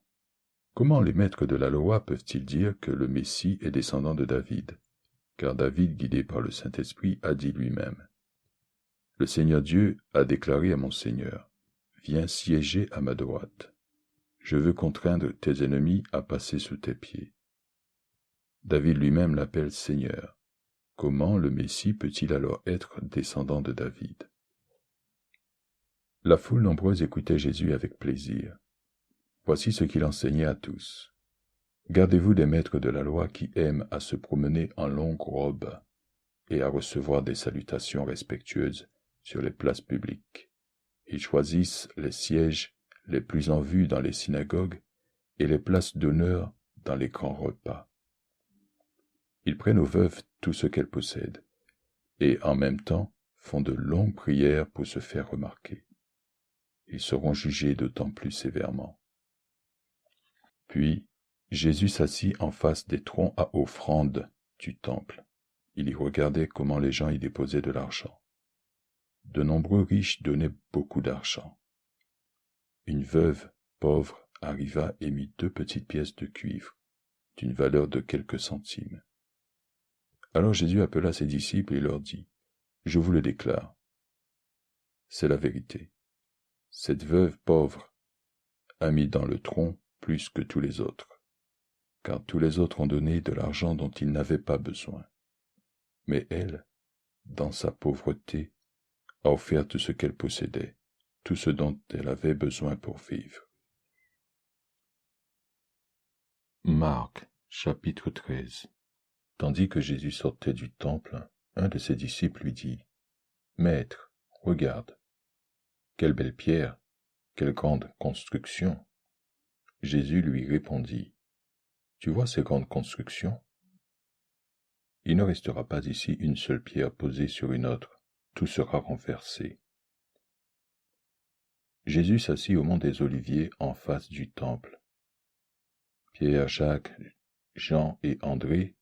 Comment les maîtres de la loi peuvent-ils dire que le Messie est descendant de David? Car David, guidé par le Saint-Esprit, a dit lui-même, « Le Seigneur Dieu a déclaré à mon Seigneur, viens siéger à ma droite. Je veux contraindre tes ennemis à passer sous tes pieds. » David lui-même l'appelle Seigneur. Comment le Messie peut-il alors être descendant de David? La foule nombreuse écoutait Jésus avec plaisir. Voici ce qu'il enseignait à tous. Gardez-vous des maîtres de la loi qui aiment à se promener en longue robe et à recevoir des salutations respectueuses sur les places publiques. Ils choisissent les sièges les plus en vue dans les synagogues et les places d'honneur dans les grands repas. Ils prennent aux veuves tout ce qu'elles possèdent, et en même temps font de longues prières pour se faire remarquer. Ils seront jugés d'autant plus sévèrement. Puis, Jésus s'assit en face des troncs à offrandes du temple. Il y regardait comment les gens y déposaient de l'argent. De nombreux riches donnaient beaucoup d'argent. Une veuve pauvre arriva et mit 2 petites pièces de cuivre, d'une valeur de quelques centimes. Alors Jésus appela ses disciples et leur dit, « Je vous le déclare, c'est la vérité. Cette veuve pauvre a mis dans le tronc plus que tous les autres, car tous les autres ont donné de l'argent dont ils n'avaient pas besoin. Mais elle, dans sa pauvreté, a offert tout ce qu'elle possédait, tout ce dont elle avait besoin pour vivre. » Marc, chapitre 13. Tandis que Jésus sortait du temple, un de ses disciples lui dit, « Maître, regarde, quelle belle pierre, quelle grande construction !» Jésus lui répondit, « Tu vois ces grandes constructions? Il ne restera pas ici une seule pierre posée sur une autre, tout sera renversé. » Jésus s'assit au mont des Oliviers en face du temple. Pierre, Jacques, Jean et André,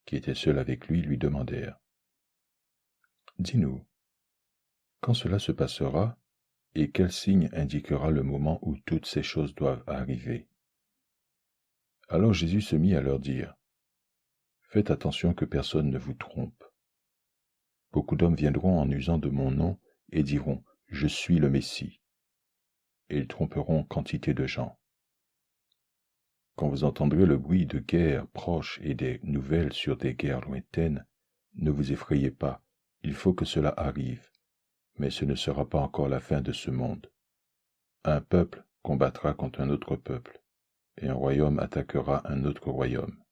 qui étaient seuls avec lui demandèrent, « Dis-nous, quand cela se passera, et quel signe indiquera le moment où toutes ces choses doivent arriver? » Alors Jésus se mit à leur dire, « Faites attention que personne ne vous trompe. Beaucoup d'hommes viendront en usant de mon nom et diront, « Je suis le Messie », et ils tromperont quantité de gens. Quand vous entendrez le bruit de guerres proches et des nouvelles sur des guerres lointaines, ne vous effrayez pas, il faut que cela arrive, mais ce ne sera pas encore la fin de ce monde. Un peuple combattra contre un autre peuple, et un royaume attaquera un autre royaume.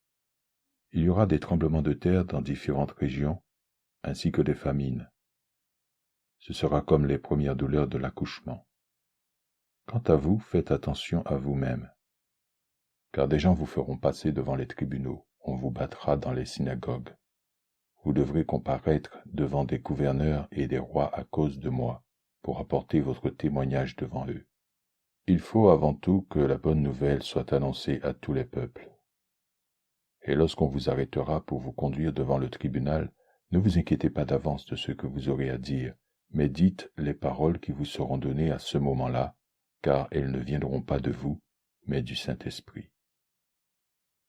Il y aura des tremblements de terre dans différentes régions, ainsi que des famines. Ce sera comme les premières douleurs de l'accouchement. Quant à vous, faites attention à vous-même, car des gens vous feront passer devant les tribunaux, on vous battra dans les synagogues. Vous devrez comparaître devant des gouverneurs et des rois à cause de moi, pour apporter votre témoignage devant eux. Il faut avant tout que la bonne nouvelle soit annoncée à tous les peuples. Et lorsqu'on vous arrêtera pour vous conduire devant le tribunal, ne vous inquiétez pas d'avance de ce que vous aurez à dire, mais dites les paroles qui vous seront données à ce moment-là, car elles ne viendront pas de vous, mais du Saint-Esprit.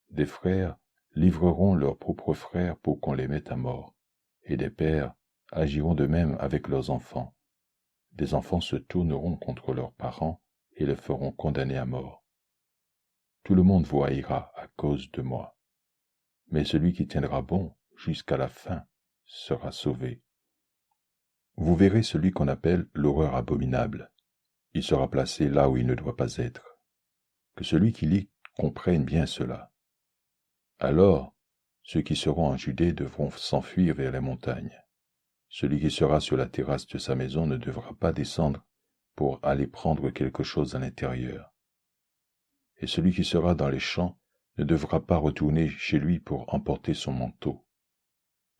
Des frères livreront leurs propres frères pour qu'on les mette à mort, et des pères agiront de même avec leurs enfants. Des enfants se tourneront contre leurs parents et les feront condamner à mort. Tout le monde vous haïra à cause de moi, mais celui qui tiendra bon jusqu'à la fin sera sauvé. Vous verrez celui qu'on appelle l'horreur abominable. Il sera placé là où il ne doit pas être. Que celui qui lit comprenne bien cela. Alors, ceux qui seront en Judée devront s'enfuir vers les montagnes. Celui qui sera sur la terrasse de sa maison ne devra pas descendre pour aller prendre quelque chose à l'intérieur. Et celui qui sera dans les champs ne devra pas retourner chez lui pour emporter son manteau.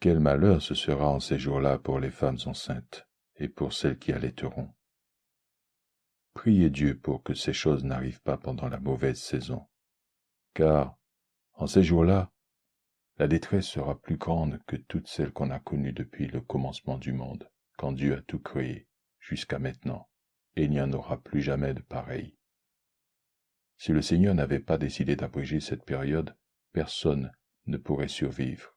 Quel malheur ce sera en ces jours-là pour les femmes enceintes et pour celles qui allaiteront. Priez Dieu pour que ces choses n'arrivent pas pendant la mauvaise saison, car en ces jours-là, la détresse sera plus grande que toutes celles qu'on a connues depuis le commencement du monde, quand Dieu a tout créé, jusqu'à maintenant, et il n'y en aura plus jamais de pareil. Si le Seigneur n'avait pas décidé d'abréger cette période, personne ne pourrait survivre.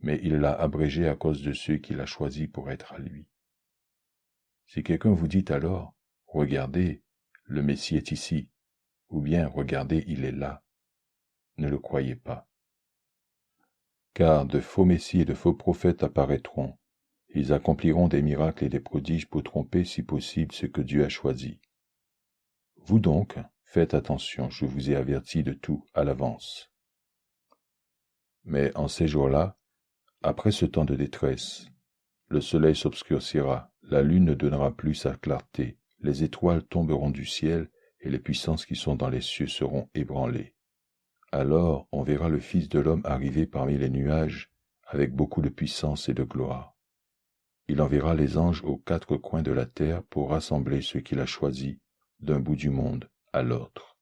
Mais il l'a abrégée à cause de ceux qu'il a choisis pour être à lui. Si quelqu'un vous dit alors, « Regardez, le Messie est ici », ou bien « Regardez, il est là », ne le croyez pas. Car de faux messies et de faux prophètes apparaîtront. Ils accompliront des miracles et des prodiges pour tromper, si possible, ce que Dieu a choisi. Vous donc, faites attention, je vous ai averti de tout à l'avance. Mais en ces jours-là, après ce temps de détresse, le soleil s'obscurcira, la lune ne donnera plus sa clarté, les étoiles tomberont du ciel, et les puissances qui sont dans les cieux seront ébranlées. Alors on verra le Fils de l'homme arriver parmi les nuages, avec beaucoup de puissance et de gloire. Il enverra les anges aux quatre coins de la terre pour rassembler ceux qu'il a choisis d'un bout du monde à l'autre.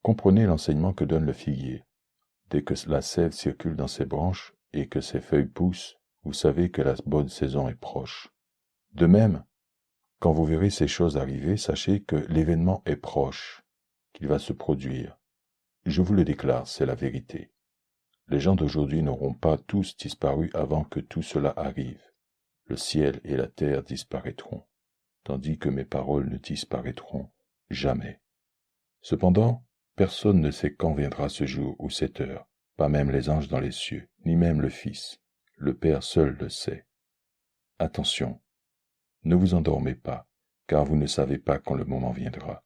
Comprenez l'enseignement que donne le figuier. Dès que la sève circule dans ses branches et que ses feuilles poussent, vous savez que la bonne saison est proche. De même, quand vous verrez ces choses arriver, sachez que l'événement est proche, qu'il va se produire. Je vous le déclare, c'est la vérité. Les gens d'aujourd'hui n'auront pas tous disparu avant que tout cela arrive. Le ciel et la terre disparaîtront, tandis que mes paroles ne disparaîtront jamais. Cependant, personne ne sait quand viendra ce jour ou cette heure, pas même les anges dans les cieux, ni même le Fils. Le Père seul le sait. Attention, ne vous endormez pas, car vous ne savez pas quand le moment viendra.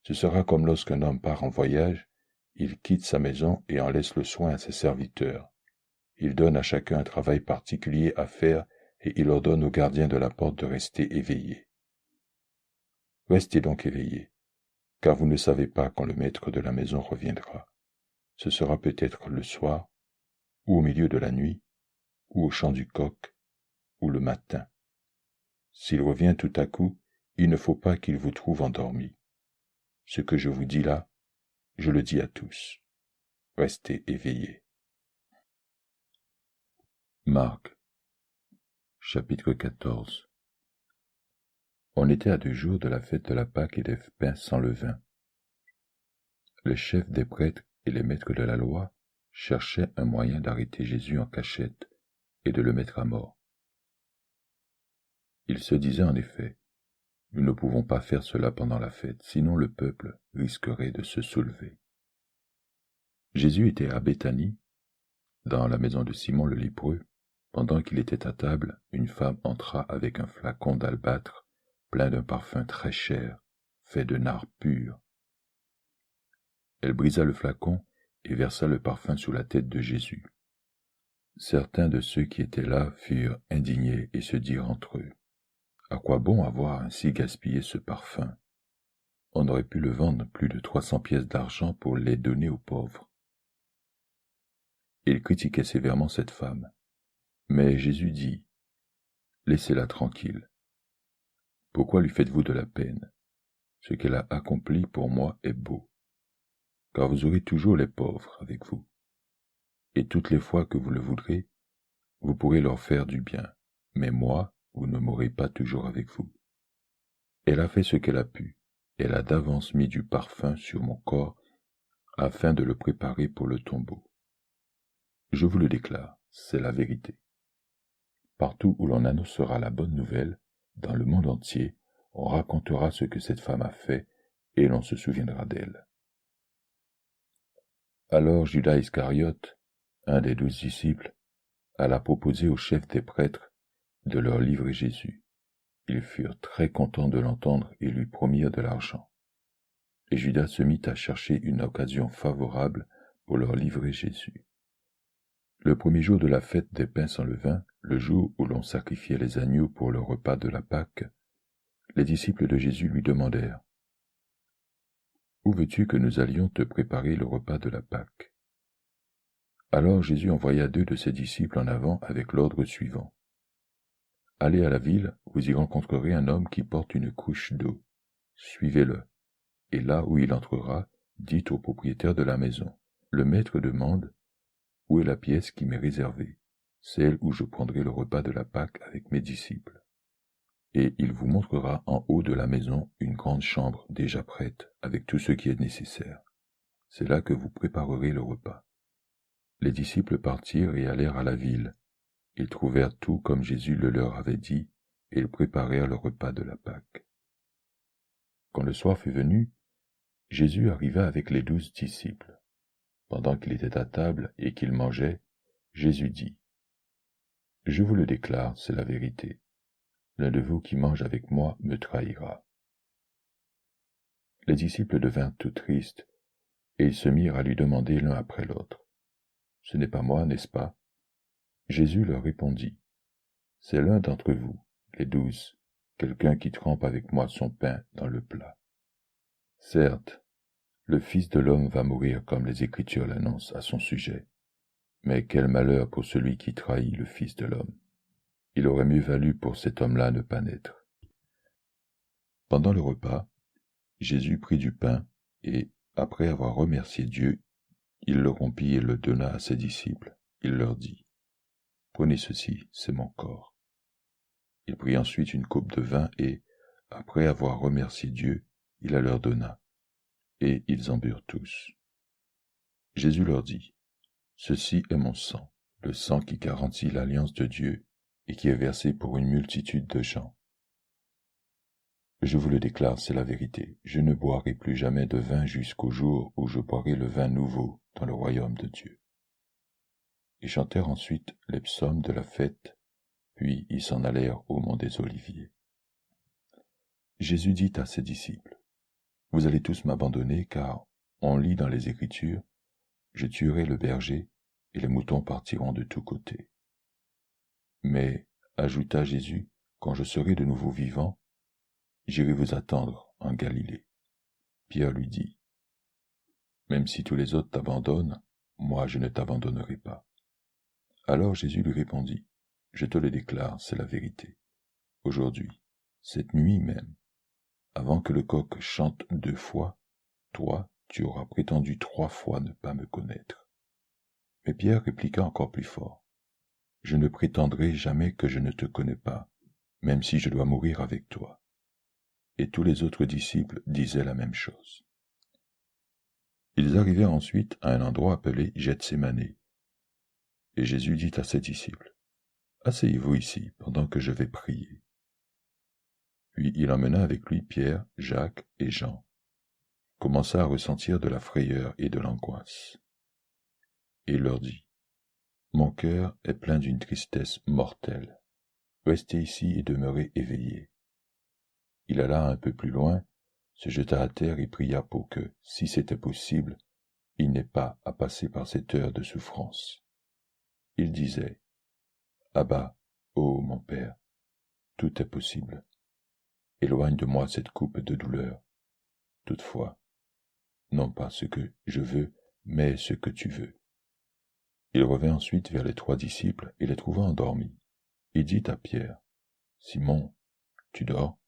Ce sera comme lorsqu'un homme part en voyage, il quitte sa maison et en laisse le soin à ses serviteurs. Il donne à chacun un travail particulier à faire et il ordonne aux gardiens de la porte de rester éveillés. Restez donc éveillés, car vous ne savez pas quand le maître de la maison reviendra. Ce sera peut-être le soir, ou au milieu de la nuit, ou au chant du coq, ou le matin. S'il revient tout à coup, il ne faut pas qu'il vous trouve endormi. Ce que je vous dis là, je le dis à tous. Restez éveillés. Marc, chapitre 14. On était à 2 jours de la fête de la Pâque et des pains sans levain. Les chefs des prêtres et les maîtres de la loi cherchaient un moyen d'arrêter Jésus en cachette et de le mettre à mort. Ils se disaient en effet, Nous ne pouvons pas faire cela pendant la fête, sinon le peuple risquerait de se soulever. » Jésus était à Béthanie, dans la maison de Simon le lépreux. Pendant qu'il était à table, une femme entra avec un flacon d'albâtre plein d'un parfum très cher, fait de nard pur. Elle brisa le flacon et versa le parfum sur la tête de Jésus. Certains de ceux qui étaient là furent indignés et se dirent entre eux: « À quoi bon avoir ainsi gaspillé ce parfum? On aurait pu le vendre plus de 300 pièces d'argent pour les donner aux pauvres. » Ils critiquaient sévèrement cette femme. Mais Jésus dit: « Laissez-la tranquille. Pourquoi lui faites-vous de la peine? Ce qu'elle a accompli pour moi est beau. Car vous aurez toujours les pauvres avec vous. Et toutes les fois que vous le voudrez, vous pourrez leur faire du bien. Mais moi, vous ne m'aurez pas toujours avec vous. Elle a fait ce qu'elle a pu. Elle a d'avance mis du parfum sur mon corps afin de le préparer pour le tombeau. Je vous le déclare, c'est la vérité. Partout où l'on annoncera la bonne nouvelle, dans le monde entier, on racontera ce que cette femme a fait et l'on se souviendra d'elle. » Alors Judas Iscariote, un des 12 disciples, alla proposer aux chefs des prêtres de leur livrer Jésus. Ils furent très contents de l'entendre et lui promirent de l'argent. Et Judas se mit à chercher une occasion favorable pour leur livrer Jésus. Le premier jour de la fête des pains sans levain, le jour où l'on sacrifiait les agneaux pour le repas de la Pâque, les disciples de Jésus lui demandèrent: « Où veux-tu que nous allions te préparer le repas de la Pâque? » Alors Jésus envoya 2 de ses disciples en avant avec l'ordre suivant: « Allez à la ville, vous y rencontrerez un homme qui porte une cruche d'eau. Suivez-le, et là où il entrera, dites au propriétaire de la maison: Le maître demande: Où est la pièce qui m'est réservée, celle où je prendrai le repas de la Pâque avec mes disciples? Et il vous montrera en haut de la maison une grande chambre déjà prête, avec tout ce qui est nécessaire. C'est là que vous préparerez le repas. » Les disciples partirent et allèrent à la ville. Ils trouvèrent tout comme Jésus le leur avait dit, et ils préparèrent le repas de la Pâque. Quand le soir fut venu, Jésus arriva avec les 12 disciples. Pendant qu'il était à table et qu'il mangeait, Jésus dit: « Je vous le déclare, c'est la vérité. L'un de vous qui mange avec moi me trahira. » Les disciples devinrent tout tristes, et ils se mirent à lui demander l'un après l'autre: « Ce n'est pas moi, n'est-ce pas? » Jésus leur répondit: « C'est l'un d'entre vous, les 12, quelqu'un qui trempe avec moi son pain dans le plat. Certes, le Fils de l'homme va mourir comme les Écritures l'annoncent à son sujet. Mais quel malheur pour celui qui trahit le Fils de l'homme. Il aurait mieux valu pour cet homme-là ne pas naître. » Pendant le repas, Jésus prit du pain et, après avoir remercié Dieu, il le rompit et le donna à ses disciples. Il leur dit: « Prenez ceci, c'est mon corps. » Il prit ensuite une coupe de vin et, après avoir remercié Dieu, il la leur donna, et ils en burent tous. Jésus leur dit: « Ceci est mon sang, le sang qui garantit l'alliance de Dieu et qui est versé pour une multitude de gens. Je vous le déclare, c'est la vérité, je ne boirai plus jamais de vin jusqu'au jour où je boirai le vin nouveau dans le royaume de Dieu. » Ils chantèrent ensuite les psaumes de la fête, puis ils s'en allèrent au mont des Oliviers. Jésus dit à ses disciples: « Vous allez tous m'abandonner, car on lit dans les Écritures: Je tuerai le berger, et les moutons partiront de tous côtés. Mais, ajouta Jésus, quand je serai de nouveau vivant, j'irai vous attendre en Galilée. » Pierre lui dit: « Même si tous les autres t'abandonnent, moi je ne t'abandonnerai pas. » Alors Jésus lui répondit: « Je te le déclare, c'est la vérité. Aujourd'hui, cette nuit même, avant que le coq chante 2 fois, toi, tu auras prétendu 3 fois ne pas me connaître. » Mais Pierre répliqua encore plus fort: « Je ne prétendrai jamais que je ne te connais pas, même si je dois mourir avec toi. » Et tous les autres disciples disaient la même chose. Ils arrivèrent ensuite à un endroit appelé Gethsémané, et Jésus dit à ses disciples: « Asseyez-vous ici pendant que je vais prier. » Puis il emmena avec lui Pierre, Jacques et Jean. Il commença à ressentir de la frayeur et de l'angoisse. Et il leur dit, « Mon cœur est plein d'une tristesse mortelle. Restez ici et demeurez éveillés. » Il alla un peu plus loin, se jeta à terre et pria pour que, si c'était possible, il n'ait pas à passer par cette heure de souffrance. Il disait, « Abba, ô mon Père, tout est possible. Éloigne de moi cette coupe de douleur. Toutefois, non pas ce que je veux, mais ce que tu veux. » Il revint ensuite vers les 3 disciples et les trouva endormis. Il dit à Pierre, « Simon, tu dors?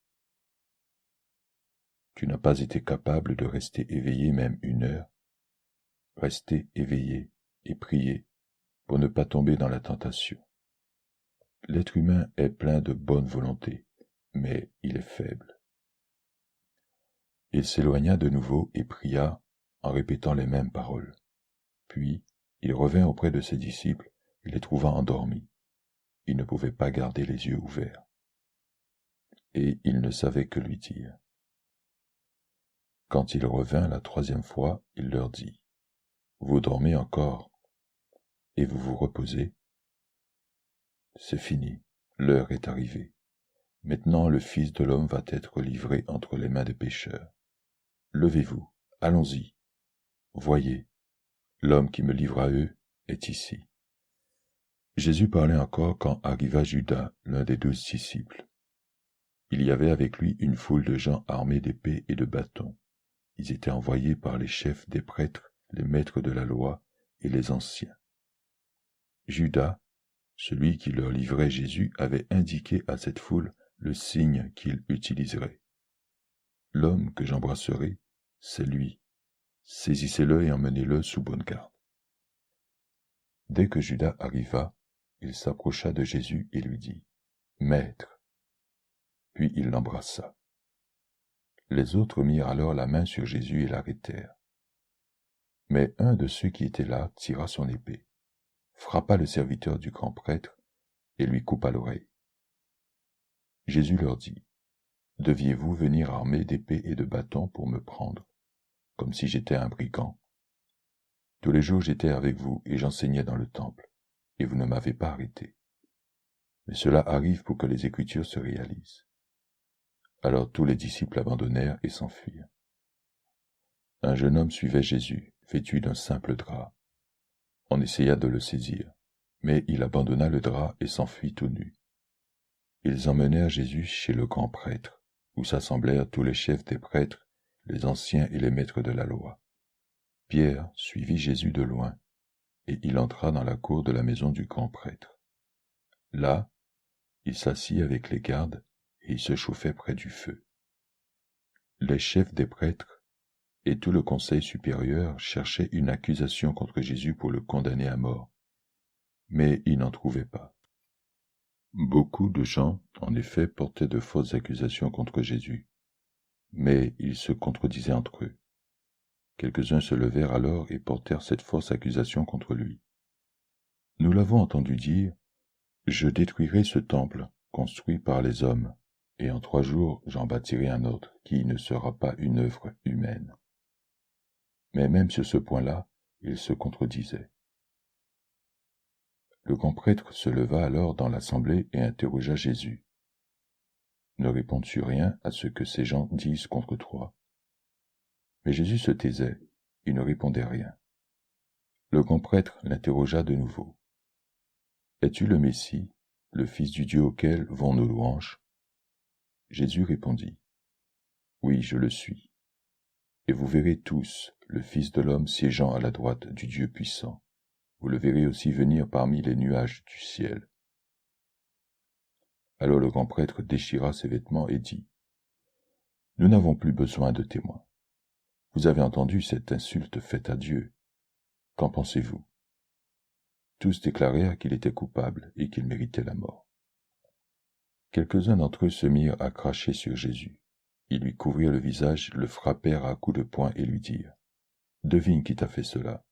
Tu n'as pas été capable de rester éveillé même 1 heure? Restez éveillé et priez pour ne pas tomber dans la tentation. L'être humain est plein de bonne volonté, mais il est faible. » Il s'éloigna de nouveau et pria en répétant les mêmes paroles. Puis, il revint auprès de ses disciples et les trouva endormis. Il ne pouvait pas garder les yeux ouverts. Et il ne savait que lui dire. Quand il revint la 3e fois, il leur dit, « Vous dormez encore, et vous vous reposez? C'est fini, l'heure est arrivée. Maintenant le Fils de l'homme va être livré entre les mains des pécheurs. Levez-vous, allons-y. Voyez, l'homme qui me livre à eux est ici. » Jésus parlait encore quand arriva Judas, l'un des 12 disciples. Il y avait avec lui une foule de gens armés d'épées et de bâtons. Ils étaient envoyés par les chefs des prêtres, les maîtres de la loi et les anciens. Judas, celui qui leur livrait Jésus, avait indiqué à cette foule le signe qu'il utiliserait. « L'homme que j'embrasserai, c'est lui. Saisissez-le et emmenez-le sous bonne garde. » Dès que Judas arriva, il s'approcha de Jésus et lui dit, « Maître !» Puis il l'embrassa. Les autres mirent alors la main sur Jésus et l'arrêtèrent. Mais un de ceux qui étaient là tira son épée, frappa le serviteur du grand prêtre et lui coupa l'oreille. Jésus leur dit, « Deviez-vous venir armés d'épées et de bâtons pour me prendre, comme si j'étais un brigand? Tous les jours j'étais avec vous et j'enseignais dans le temple, et vous ne m'avez pas arrêté. Mais cela arrive pour que les Écritures se réalisent. » Alors tous les disciples abandonnèrent et s'enfuirent. Un jeune homme suivait Jésus, vêtu d'un simple drap. On essaya de le saisir, mais il abandonna le drap et s'enfuit tout nu. Ils emmenèrent Jésus chez le grand prêtre, où s'assemblèrent tous les chefs des prêtres, les anciens et les maîtres de la loi. Pierre suivit Jésus de loin, et il entra dans la cour de la maison du grand prêtre. Là, il s'assit avec les gardes, et il se chauffait près du feu. Les chefs des prêtres et tout le conseil supérieur cherchaient une accusation contre Jésus pour le condamner à mort, mais ils n'en trouvaient pas. Beaucoup de gens, en effet, portaient de fausses accusations contre Jésus, mais ils se contredisaient entre eux. Quelques-uns se levèrent alors et portèrent cette fausse accusation contre lui. « Nous l'avons entendu dire, « Je détruirai ce temple construit par les hommes, et en 3 jours j'en bâtirai un autre qui ne sera pas une œuvre humaine. » Mais même sur ce point-là, il se contredisait. Le grand prêtre se leva alors dans l'assemblée et interrogea Jésus. « Ne réponds-tu rien à ce que ces gens disent contre toi? » Mais Jésus se taisait, il ne répondait rien. Le grand prêtre l'interrogea de nouveau. « Es-tu le Messie, le Fils du Dieu auquel vont nos louanges? » Jésus répondit, « Oui, je le suis. Et vous verrez tous le Fils de l'homme siégeant à la droite du Dieu puissant. Vous le verrez aussi venir parmi les nuages du ciel. » Alors le grand prêtre déchira ses vêtements et dit, « Nous n'avons plus besoin de témoins. Vous avez entendu cette insulte faite à Dieu. Qu'en pensez-vous? » Tous déclarèrent qu'il était coupable et qu'il méritait la mort. Quelques-uns d'entre eux se mirent à cracher sur Jésus. Ils lui couvrirent le visage, le frappèrent à coups de poing et lui dirent, « Devine qui t'a fait cela. »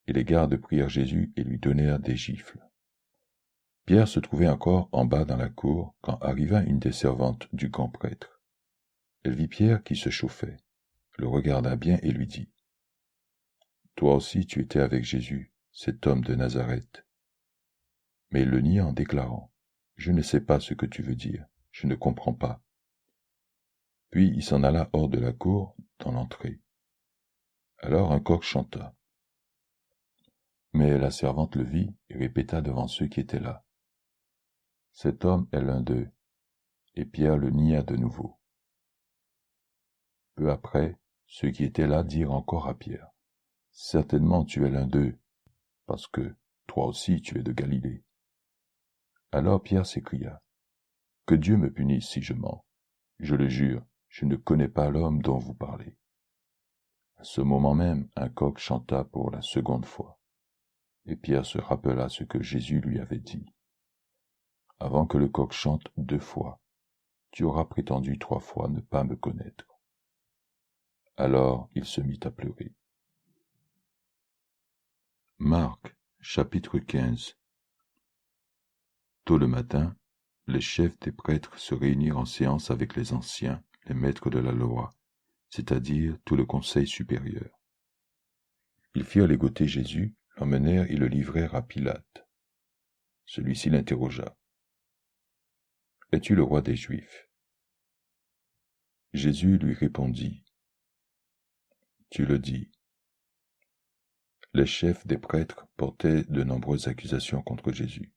Et les gardes prirent Jésus et lui donnèrent des gifles. Pierre se trouvait encore en bas dans la cour quand arriva une des servantes du grand prêtre. Elle vit Pierre qui se chauffait, le regarda bien et lui dit : « Toi aussi tu étais avec Jésus, cet homme de Nazareth. » Mais il le nia en déclarant : « Je ne sais pas ce que tu veux dire, je ne comprends pas. » Puis il s'en alla hors de la cour, dans l'entrée. Alors un coq chanta. Mais la servante le vit et répéta devant ceux qui étaient là : « Cet homme est l'un d'eux. » Et Pierre le nia de nouveau. Peu après, ceux qui étaient là dirent encore à Pierre : « Certainement tu es l'un d'eux, parce que toi aussi tu es de Galilée. » Alors Pierre s'écria : « Que Dieu me punisse si je mens. Je le jure, je ne connais pas l'homme dont vous parlez. » À ce moment même, un coq chanta pour la seconde fois. Et Pierre se rappela ce que Jésus lui avait dit : « Avant que le coq chante 2 fois, tu auras prétendu 3 fois ne pas me connaître. » Alors il se mit à pleurer. Marc, chapitre 15. Tôt le matin, les chefs des prêtres se réunirent en séance avec les anciens, les maîtres de la loi, c'est-à-dire tout le conseil supérieur. Ils firent ligoter Jésus, l'emmenèrent et le livrèrent à Pilate. Celui-ci l'interrogea : « Es-tu le roi des Juifs ? » Jésus lui répondit : « Tu le dis. » Les chefs des prêtres portaient de nombreuses accusations contre Jésus.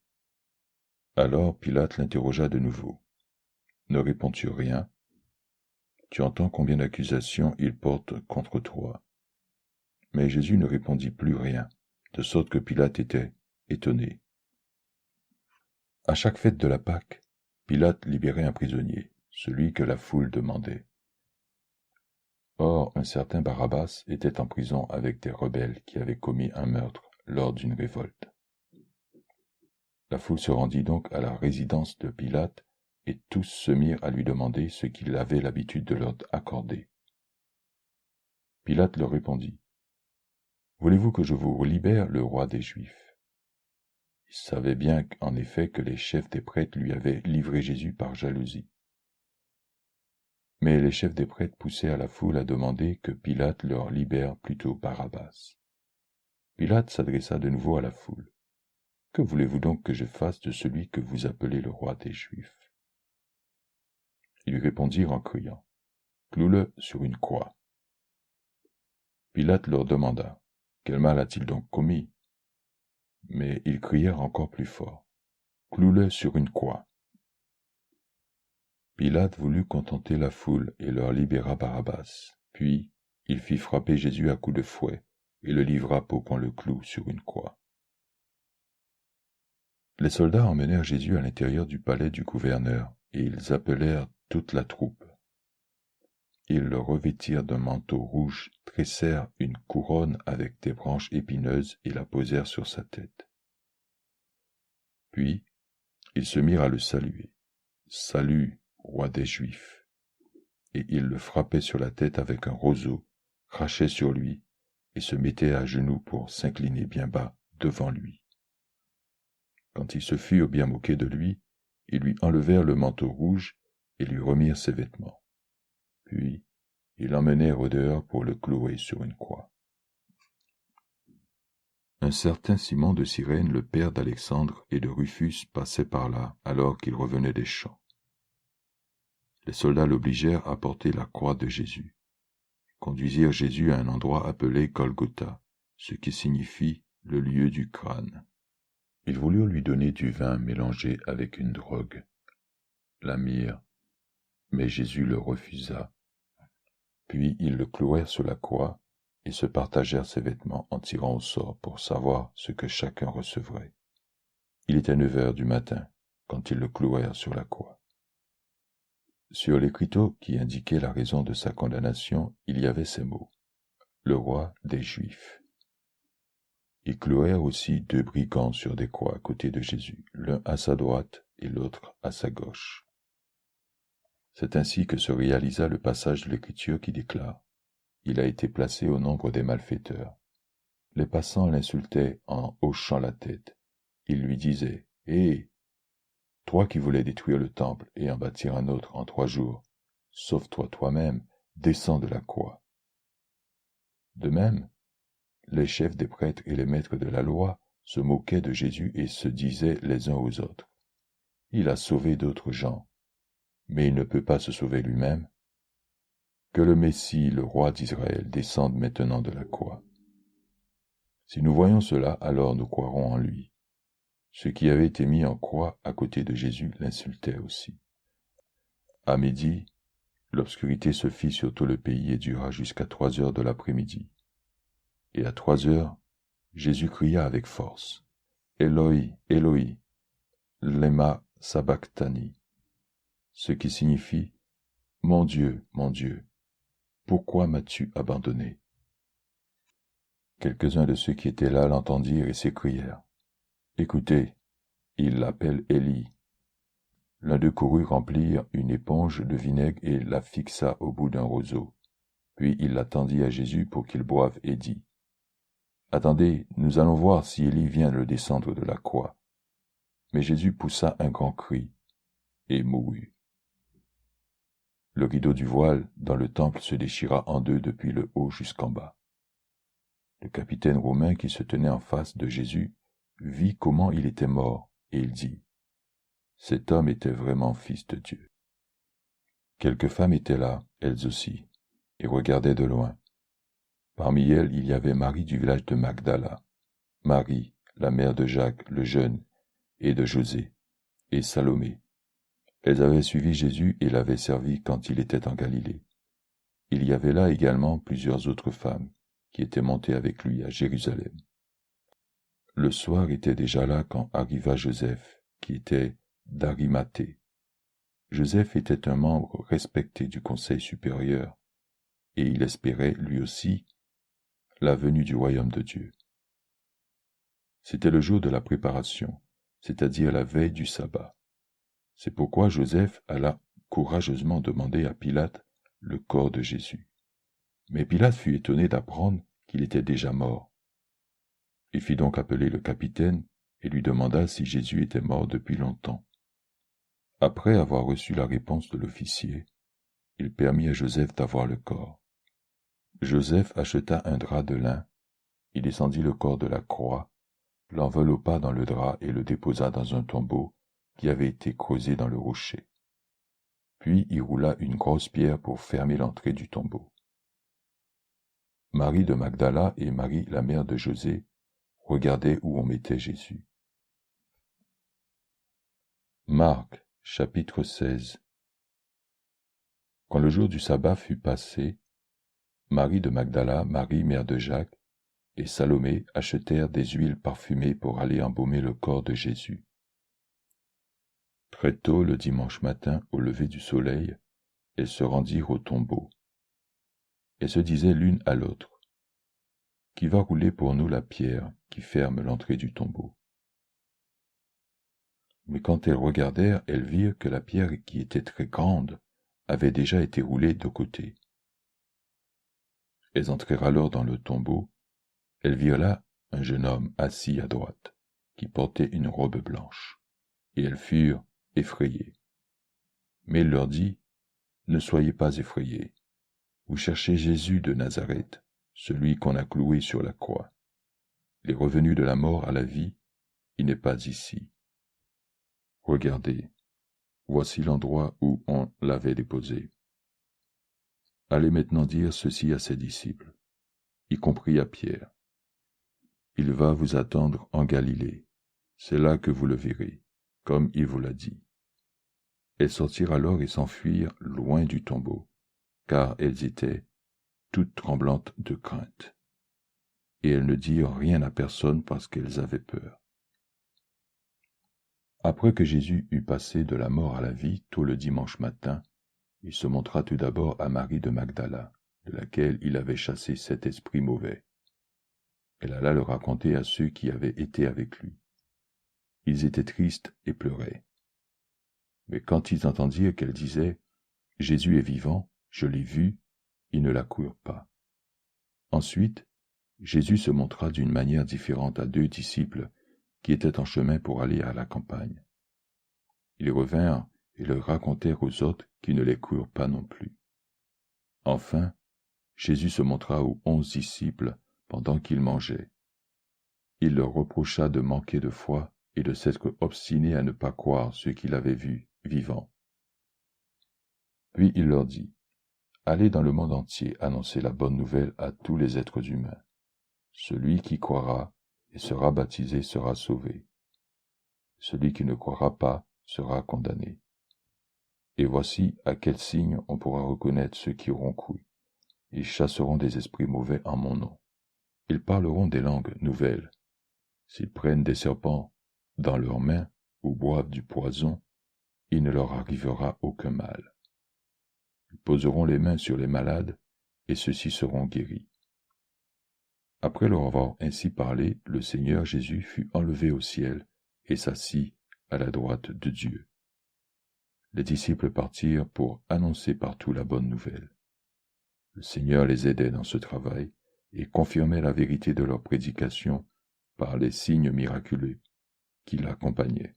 Alors Pilate l'interrogea de nouveau : « Ne réponds-tu rien ? Tu entends combien d'accusations il porte contre toi. » Mais Jésus ne répondit plus rien, de sorte que Pilate était étonné. À chaque fête de la Pâque, Pilate libérait un prisonnier, celui que la foule demandait. Or, un certain Barabbas était en prison avec des rebelles qui avaient commis un meurtre lors d'une révolte. La foule se rendit donc à la résidence de Pilate, et tous se mirent à lui demander ce qu'il avait l'habitude de leur accorder. Pilate leur répondit : « Voulez-vous que je vous libère le roi des Juifs ? » Il savait bien en effet que les chefs des prêtres lui avaient livré Jésus par jalousie. Mais les chefs des prêtres poussaient à la foule à demander que Pilate leur libère plutôt Barabbas. Pilate s'adressa de nouveau à la foule : « Que voulez-vous donc que je fasse de celui que vous appelez le roi des Juifs ? » Ils lui répondirent en criant : « Cloue-le sur une croix. » Pilate leur demanda : « Quel mal a-t-il donc commis ? » Mais ils crièrent encore plus fort : « Cloue-le sur une croix. » Pilate voulut contenter la foule et leur libéra Barabbas. Puis il fit frapper Jésus à coups de fouet et le livra pour qu'on le cloue sur une croix. Les soldats emmenèrent Jésus à l'intérieur du palais du gouverneur, et ils appelèrent toute la troupe. Ils le revêtirent d'un manteau rouge, tressèrent une couronne avec des branches épineuses et la posèrent sur sa tête. Puis ils se mirent à le saluer. « Salut, roi des Juifs !» Et ils le frappaient sur la tête avec un roseau, crachaient sur lui et se mettaient à genoux pour s'incliner bien bas devant lui. Quand ils se furent bien moqués de lui, ils lui enlevèrent le manteau rouge et lui remirent ses vêtements. Puis ils l'emmenèrent au dehors pour le clouer sur une croix. Un certain Simon de Cyrène, le père d'Alexandre et de Rufus, passait par là alors qu'il revenait des champs. Les soldats l'obligèrent à porter la croix de Jésus. Ils conduisirent Jésus à un endroit appelé Golgotha, ce qui signifie le lieu du crâne. Ils voulurent lui donner du vin mélangé avec une drogue, la myrrhe, mais Jésus le refusa. Puis ils le clouèrent sur la croix et se partagèrent ses vêtements en tirant au sort pour savoir ce que chacun recevrait. Il était 9 heures du matin quand ils le clouèrent sur la croix. Sur l'écriteau qui indiquait la raison de sa condamnation, il y avait ces mots : « Le roi des Juifs ». Ils clouèrent aussi 2 brigands sur des croix à côté de Jésus, l'un à sa droite et l'autre à sa gauche. C'est ainsi que se réalisa le passage de l'Écriture qui déclare : « Il a été placé au nombre des malfaiteurs. » Les passants l'insultaient en hochant la tête. Ils lui disaient : « Hé, Toi qui voulais détruire le temple et en bâtir un autre en 3 jours, sauve-toi toi-même, descends de la croix. » De même, les chefs des prêtres et les maîtres de la loi se moquaient de Jésus et se disaient les uns aux autres: « Il a sauvé d'autres gens, mais il ne peut pas se sauver lui-même. Que le Messie, le roi d'Israël, descende maintenant de la croix. » Si nous voyons cela, alors nous croirons en lui. Ceux qui avaient été mis en croix à côté de Jésus l'insultaient aussi. À midi, l'obscurité se fit sur tout le pays et dura jusqu'à 3 heures de l'après-midi. Et à 3 heures, Jésus cria avec force: « Eloi, Eloi, lema sabachthani », ce qui signifie: « Mon Dieu, pourquoi m'as-tu abandonné ?» Quelques-uns de ceux qui étaient là l'entendirent et s'écrièrent: « Écoutez, il l'appelle Élie. » L'un d'eux courut remplir une éponge de vinaigre et la fixa au bout d'un roseau. Puis il la tendit à Jésus pour qu'il boive et dit: « Attendez, nous allons voir si Élie vient le descendre de la croix. » Mais Jésus poussa un grand cri et mourut. Le rideau du voile dans le temple se déchira en deux depuis le haut jusqu'en bas. Le capitaine romain qui se tenait en face de Jésus vit comment il était mort, et il dit: « Cet homme était vraiment fils de Dieu. » Quelques femmes étaient là, elles aussi, et regardaient de loin. Parmi elles, il y avait Marie du village de Magdala, Marie, la mère de Jacques le jeune, et de José, et Salomé. Elles avaient suivi Jésus et l'avaient servi quand il était en Galilée. Il y avait là également plusieurs autres femmes qui étaient montées avec lui à Jérusalem. Le soir était déjà là quand arriva Joseph, qui était d'Arimathée. Joseph était un membre respecté du Conseil supérieur, et il espérait, lui aussi, la venue du royaume de Dieu. C'était le jour de la préparation, c'est-à-dire la veille du sabbat. C'est pourquoi Joseph alla courageusement demander à Pilate le corps de Jésus. Mais Pilate fut étonné d'apprendre qu'il était déjà mort. Il fit donc appeler le capitaine et lui demanda si Jésus était mort depuis longtemps. Après avoir reçu la réponse de l'officier, il permit à Joseph d'avoir le corps. Joseph acheta un drap de lin, il descendit le corps de la croix, l'enveloppa dans le drap et le déposa dans un tombeau qui avait été creusé dans le rocher. Puis il roula une grosse pierre pour fermer l'entrée du tombeau. Marie de Magdala et Marie, la mère de José, regardaient où on mettait Jésus. Marc, chapitre 16. Quand le jour du sabbat fut passé, Marie de Magdala, Marie, mère de Jacques, et Salomé achetèrent des huiles parfumées pour aller embaumer le corps de Jésus. Très tôt le dimanche matin, au lever du soleil, elles se rendirent au tombeau. Elles se disaient l'une à l'autre: « Qui va rouler pour nous la pierre qui ferme l'entrée du tombeau ?» Mais quand elles regardèrent, elles virent que la pierre, qui était très grande, avait déjà été roulée de côté. Elles entrèrent alors dans le tombeau. Elles virent là un jeune homme assis à droite, qui portait une robe blanche, et elles furent effrayées. Mais il leur dit: « Ne soyez pas effrayés. Vous cherchez Jésus de Nazareth, celui qu'on a cloué sur la croix. Il est revenu de la mort à la vie, il n'est pas ici. Regardez, voici l'endroit où on l'avait déposé. Allez maintenant dire ceci à ses disciples, y compris à Pierre. Il va vous attendre en Galilée, c'est là que vous le verrez, comme il vous l'a dit. » Elles sortirent alors et s'enfuirent loin du tombeau, car elles étaient toutes tremblantes de crainte. Et elles ne dirent rien à personne parce qu'elles avaient peur. Après que Jésus eut passé de la mort à la vie tôt le dimanche matin, il se montra tout d'abord à Marie de Magdala, de laquelle il avait chassé 7 esprits mauvais. Elle alla le raconter à ceux qui avaient été avec lui. Ils étaient tristes et pleuraient. Mais quand ils entendirent qu'elle disait « Jésus est vivant, je l'ai vu », ils ne la crurent pas. Ensuite, Jésus se montra d'une manière différente à 2 disciples qui étaient en chemin pour aller à la campagne. Ils revinrent et le racontèrent aux autres qui ne les crurent pas non plus. Enfin, Jésus se montra aux 11 disciples pendant qu'ils mangeaient. Il leur reprocha de manquer de foi et de s'être obstinés à ne pas croire ceux qu'il avait vus vivants. Puis il leur dit, « Allez dans le monde entier annoncer la bonne nouvelle à tous les êtres humains. Celui qui croira et sera baptisé sera sauvé. Celui qui ne croira pas sera condamné. Et voici à quel signe on pourra reconnaître ceux qui auront cru. Ils chasseront des esprits mauvais en mon nom. Ils parleront des langues nouvelles. S'ils prennent des serpents dans leurs mains ou boivent du poison, il ne leur arrivera aucun mal. Ils poseront les mains sur les malades et ceux-ci seront guéris. » Après leur avoir ainsi parlé, le Seigneur Jésus fut enlevé au ciel et s'assit à la droite de Dieu. Les disciples partirent pour annoncer partout la bonne nouvelle. Le Seigneur les aidait dans ce travail et confirmait la vérité de leur prédication par les signes miraculeux qui l'accompagnaient.